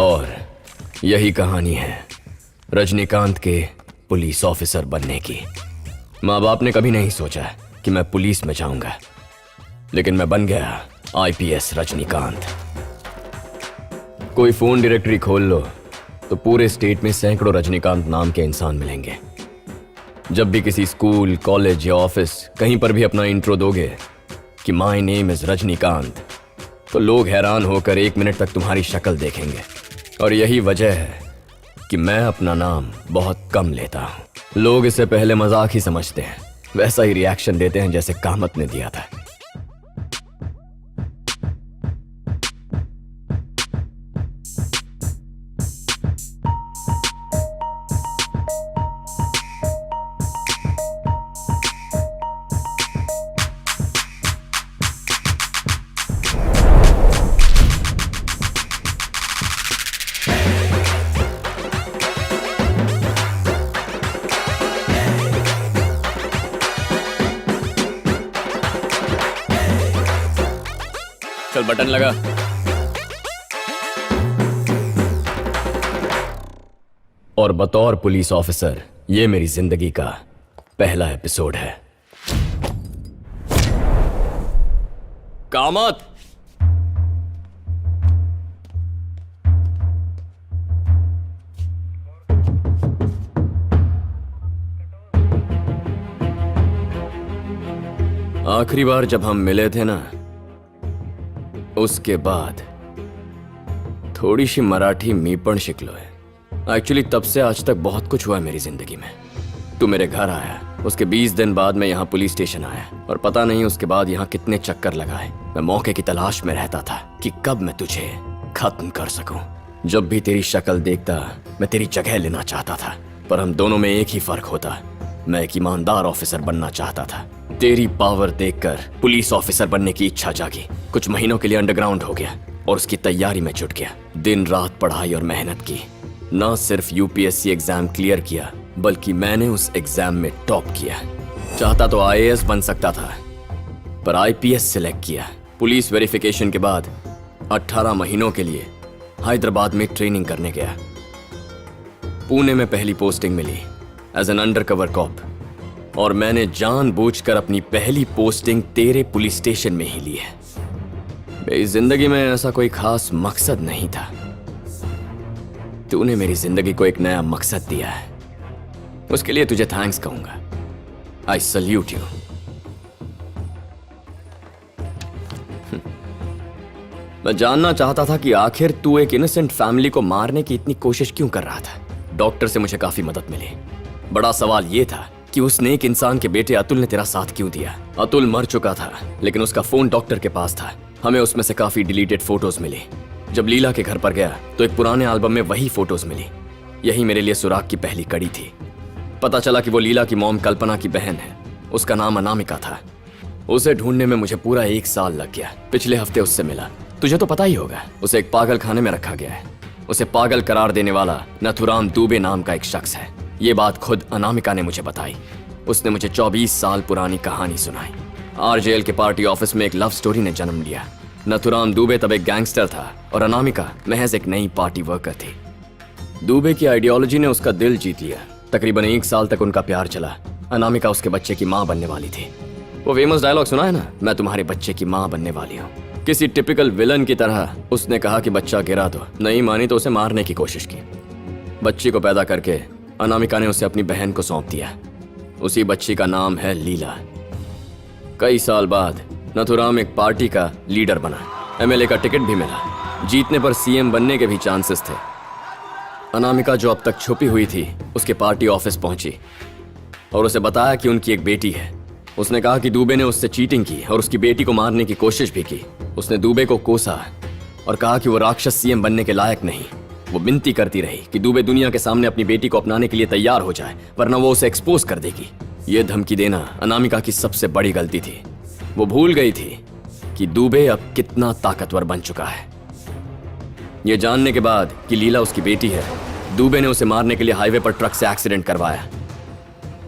और यही कहानी है रजनीकांत के पुलिस ऑफिसर बनने की। माँ बाप ने कभी नहीं सोचा कि मैं पुलिस में जाऊंगा, लेकिन मैं बन गया आईपीएस रजनीकांत। कोई फोन डायरेक्टरी खोल लो तो पूरे स्टेट में सैकड़ों रजनीकांत नाम के इंसान मिलेंगे। जब भी किसी स्कूल, कॉलेज या ऑफिस कहीं पर भी अपना इंट्रो दोगे कि माय नेम इज रजनीकांत, तो लोग हैरान होकर 1 मिनट तक तुम्हारी शक्ल देखेंगे। और यही वजह है कि मैं अपना नाम बहुत कम लेता हूं। लोग इसे पहले मजाक ही समझते हैं, वैसा ही रिएक्शन देते हैं जैसे कामत ने दिया था। चल बटन लगा। और बतौर पुलिस ऑफिसर ये मेरी जिंदगी का पहला एपिसोड है। कामत, आखिरी बार जब हम मिले थे ना, उसके बाद थोड़ी सी मराठी मीपण शिकलो है। एक्चुअली तब से आज तक बहुत कुछ हुआ मेरी जिंदगी में। तू मेरे घर आया, उसके 20 दिन बाद मैं यहाँ पुलिस स्टेशन आया, और पता नहीं उसके बाद यहाँ कितने चक्कर लगाए। मैं मौके की तलाश में रहता था कि कब मैं तुझे खत्म कर सकूं। जब भी तेरी शक्ल देखता मैं तेरी जगह लेना चाहता था, पर हम दोनों में एक ही फर्क होता। मैं एक ईमानदार ऑफिसर बनना चाहता था। तेरी पावर देखकर पुलिस ऑफिसर बनने की इच्छा जागी। कुछ महीनों के लिए अंडरग्राउंड हो गया और उसकी तैयारी में जुट गया। दिन रात पढ़ाई और मेहनत की। ना सिर्फ यूपीएससी एग्जाम क्लियर किया, बल्कि मैंने उस एग्जाम में टॉप किया। चाहता तो आईएएस बन सकता था, पर आईपीएस सिलेक्ट किया। पुलिस वेरिफिकेशन के बाद 18 महीनों के लिए हैदराबाद में ट्रेनिंग करने गया। पुणे में पहली पोस्टिंग मिली एज एन अंडरकवर कॉप, और मैंने जानबूझकर अपनी पहली पोस्टिंग तेरे पुलिस स्टेशन में ही ली है। मेरी जिंदगी में ऐसा कोई खास मकसद नहीं था। तूने मेरी जिंदगी को एक नया मकसद दिया है, उसके लिए तुझे थैंक्स कहूंगा। I salute you. मैं जानना चाहता था कि आखिर तू एक इनोसेंट फैमिली को मारने की इतनी कोशिश क्यों कर रहा था। डॉक्टर से मुझे काफी मदद मिली। बड़ा सवाल यह था कि उस नेक इंसान के बेटे अतुल ने तेरा साथ क्यों दिया। अतुल मर चुका था, लेकिन उसका फोन डॉक्टर के पास था। हमें उसमें से काफी डिलीटेड फोटोज मिली। जब लीला के घर पर गया तो एक पुराने एल्बम में वही फोटोज मिली। यही मेरे लिए सुराग की पहली कड़ी थी। पता चला कि वो लीला की मॉम कल्पना की बहन है। उसका नाम अनामिका था। उसे ढूंढने में मुझे पूरा 1 साल लग गया। पिछले हफ्ते उससे मिला तुझे तो पता ही होगा, उसे एक पागल खाने में रखा गया है। उसे पागल करार देने वाला नथुराम दुबे नाम का एक शख्स है। ये बात खुद अनामिका ने मुझे बताई। उसने मुझे 24 साल पुरानी कहानी सुनाई। आरजेएल के पार्टी ऑफिस में एक लव स्टोरी ने जन्म लिया। नथुराम दुबे तब एक गैंगस्टर था और अनामिका महज एक नई पार्टी वर्कर थी। दुबे की आइडियोलॉजी ने उसका दिल जीत लिया। तकरीबन 1 साल तक उनका प्यार चला। अनामिका उसके बच्चे की माँ बनने वाली थी। वो फेमस डायलॉग सुना है ना, मैं तुम्हारे बच्चे की माँ बनने वाली हूँ। किसी टिपिकल विलन की तरह उसने कहा कि बच्चा गिरा दो, नहीं मानी तो उसे मारने की कोशिश की। बच्ची को पैदा करके अनामिका ने उसे अपनी बहन को सौंप दिया। उसी बच्ची का नाम है लीला। कई साल बाद नथुराम एक पार्टी का लीडर बना। एमएलए का टिकट भी मिला। जीतने पर सीएम बनने के भी चांसेस थे। अनामिका जो अब तक छुपी हुई थी, उसके पार्टी ऑफिस पहुंची और उसे बताया कि उनकी एक बेटी है। उसने कहा कि दुबे ने उससे चीटिंग की और उसकी बेटी को मारने की कोशिश भी की। उसने दुबे को कोसा और कहा कि वो राक्षस सीएम बनने के लायक नहीं। वो विनती करती रही कि दुबे दुनिया के सामने अपनी बेटी को अपनाने के लिए तैयार हो जाए, वरना वो उसे एक्सपोज कर देगी। ये धमकी देना अनामिका की सबसे बड़ी गलती थी। वो भूल गई थी कि दुबे अब कितना ताकतवर बन चुका है। ये जानने के बाद कि लीला उसकी बेटी है, दुबे ने उसे मारने के लिए हाईवे पर ट्रक से एक्सीडेंट करवाया।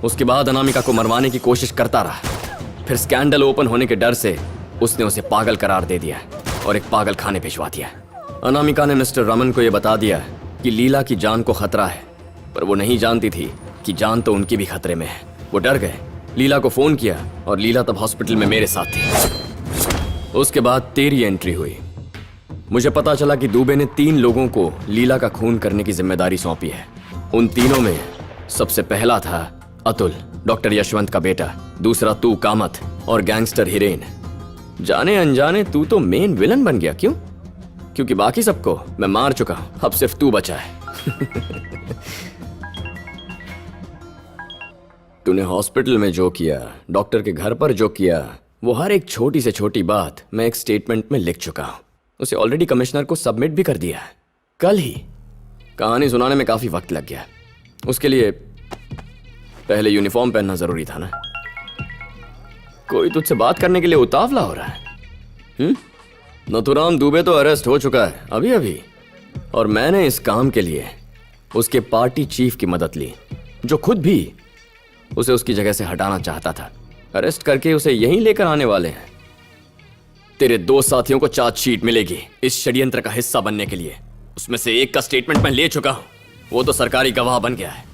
उसके बाद अनामिका को मरवाने की कोशिश करता रहा। फिर स्कैंडल ओपन होने के डर से उसने उसे पागल करार दे दिया और एक पागल खाने भिजवा दिया। अनामिका ने मिस्टर रमन को यह बता दिया कि लीला की जान को खतरा है, पर वो नहीं जानती थी कि जान तो उनकी भी खतरे में है। वो डर गए, लीला को फोन किया और लीला तब हॉस्पिटल में मेरे साथ थी। उसके बाद तेरी एंट्री हुई। मुझे पता चला कि दुबे ने 3 लोगों को लीला का खून करने की जिम्मेदारी सौंपी है। उन तीनों में सबसे पहला था अतुल, डॉक्टर यशवंत का बेटा। दूसरा तू कामत और गैंगस्टर हिरेन। जाने अनजाने तू तो मेन विलन बन गया। क्यों? क्योंकि बाकी सबको मैं मार चुका हूं, अब सिर्फ तू बचा है। तूने हॉस्पिटल में जो किया, डॉक्टर के घर पर जो किया, वो हर एक छोटी से छोटी बात मैं एक स्टेटमेंट में लिख चुका हूं। उसे ऑलरेडी कमिश्नर को सबमिट भी कर दिया है। कल ही। कहानी सुनाने में काफी वक्त लग गया। उसके लिए पहले यूनिफॉर्म पहनना जरूरी था ना। कोई तुझसे बात करने के लिए उतावला हो रहा है। नथुराम दुबे तो अरेस्ट हो चुका है अभी अभी, और मैंने इस काम के लिए उसके पार्टी चीफ की मदद ली, जो खुद भी उसे उसकी जगह से हटाना चाहता था। अरेस्ट करके उसे यहीं लेकर आने वाले हैं। तेरे 2 साथियों को चार्जशीट मिलेगी इस षड्यंत्र का हिस्सा बनने के लिए। उसमें से एक का स्टेटमेंट मैं ले चुका हूं, वो तो सरकारी गवाह बन गया है।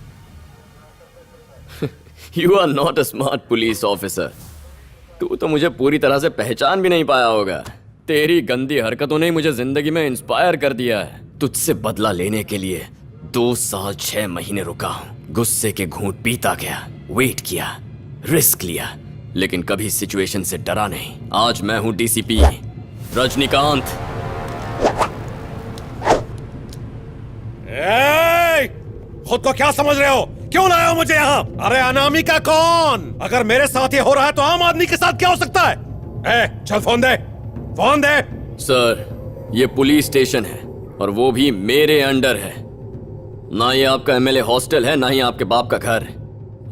You are not a smart police officer. तू तो मुझे पूरी तरह से पहचान भी नहीं पाया होगा। तेरी गंदी हरकतों ने मुझे जिंदगी में इंस्पायर कर दिया है। तुझसे बदला लेने के लिए 2 साल 6 महीने रुका हूं। गुस्से के घूंट पीता गया, वेट किया, रिस्क लिया, लेकिन कभी सिचुएशन से डरा नहीं। आज मैं हूं डीसीपी रजनीकांत। खुद को क्या समझ रहे हो? क्यों लाए हो मुझे यहाँ? अरे अनामिका कौन? अगर मेरे साथ ये हो रहा है तो आम आदमी के साथ क्या हो सकता है? चल फोन दे, फोन दे। सर, ये पुलिस स्टेशन है और वो भी मेरे अंडर है। ना ये आपका एमएलए हॉस्टल है, ना ही आपके बाप का घर।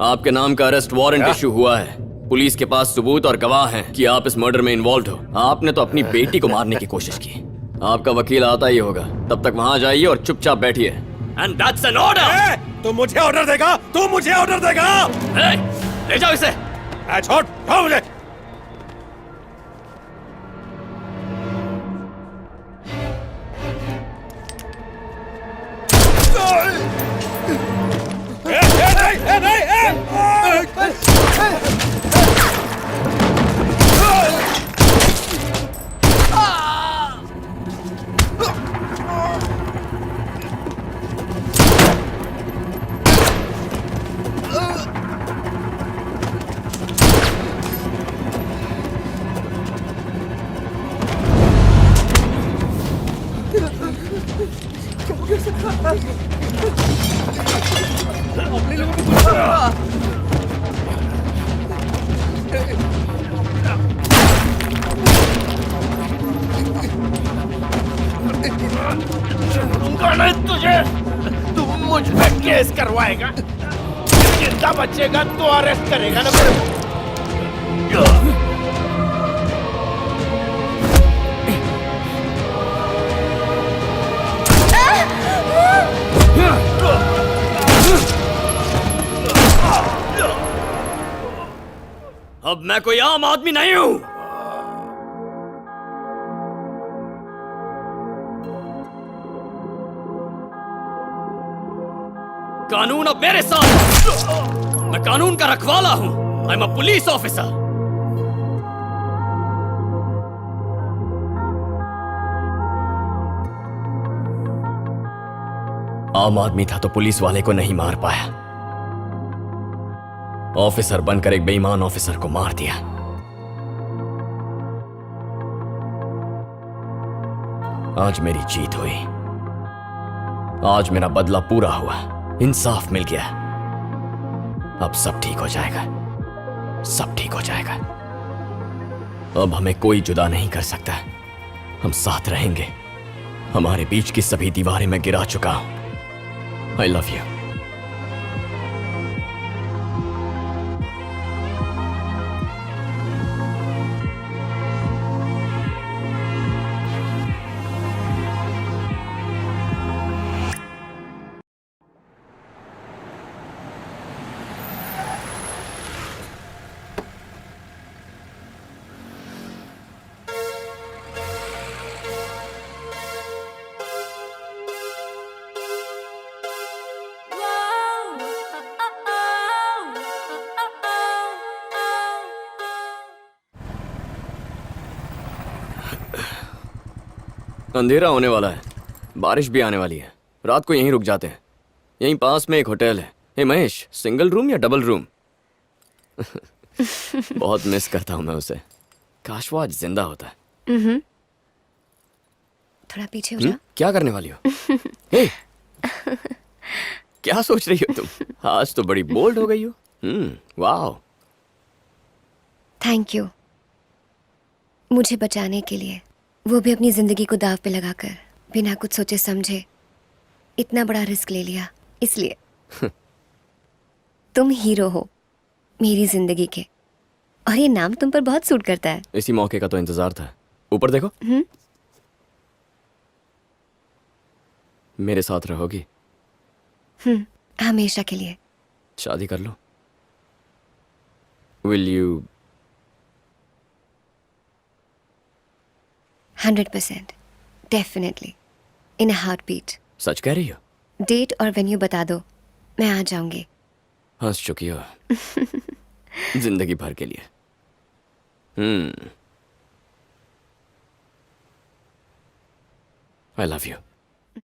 आपके नाम का अरेस्ट वारंट इशू हुआ है। पुलिस के पास सबूत और गवाह हैं कि आप इस मर्डर में इन्वॉल्व हो। आपने तो अपनी बेटी को मारने की कोशिश की। आपका वकील आता ही होगा, तब तक वहां जाइए और चुपचाप बैठिए। And that's an order. तू मुझे ऑर्डर देगा? तू मुझे ऑर्डर देगा? ले जाओ इसे। छोड़ मुझे। तुझे तू मुझ पे केस करवाएगा, जिंदा बचेगा तो अरेस्ट करेगा ना मेरे को। अब मैं कोई आम आदमी नहीं हूं। कानून अब मेरे साथ। मैं कानून का रखवाला हूं। I am a police officer. आम आदमी था तो पुलिस वाले को नहीं मार पाया। ऑफिसर बनकर एक बेईमान ऑफिसर को मार दिया। आज मेरी जीत हुई। आज मेरा बदला पूरा हुआ। इंसाफ मिल गया। अब सब ठीक हो जाएगा। सब ठीक हो जाएगा। अब हमें कोई जुदा नहीं कर सकता। हम साथ रहेंगे। हमारे बीच की सभी दीवारें मैं गिरा चुका हूं। I love you. अंधेरा होने वाला है। बारिश भी आने वाली है। रात को यहीं रुक जाते हैं। यहीं पास में एक होटल है। हे महेश, सिंगल रूम या डबल रूम? बहुत मिस करता हूं मैं उसे। काश वो आज जिंदा होता। थोड़ा पीछे हो जा। क्या करने वाली हो? हे, क्या सोच रही हो तुम? आज तो बड़ी बोल्ड हो गई हो। वाह। थैंक यू मुझे बचाने के लिए, वो भी अपनी जिंदगी को दाव पे लगाकर, बिना कुछ सोचे समझे इतना बड़ा रिस्क ले लिया। इसलिए तुम हीरो हो मेरी जिंदगी के, और ये नाम तुम पर बहुत सूट करता है। इसी मौके का तो इंतजार था। ऊपर देखो। मेरे साथ रहोगी? हमेशा के लिए। शादी कर लो। Will you? 100% definitely, in a heartbeat. सच कह रही हो? डेट और वेन्यू बता दो, मैं आ जाऊंगी। हंस चुकी हो जिंदगी भर के लिए। I love you.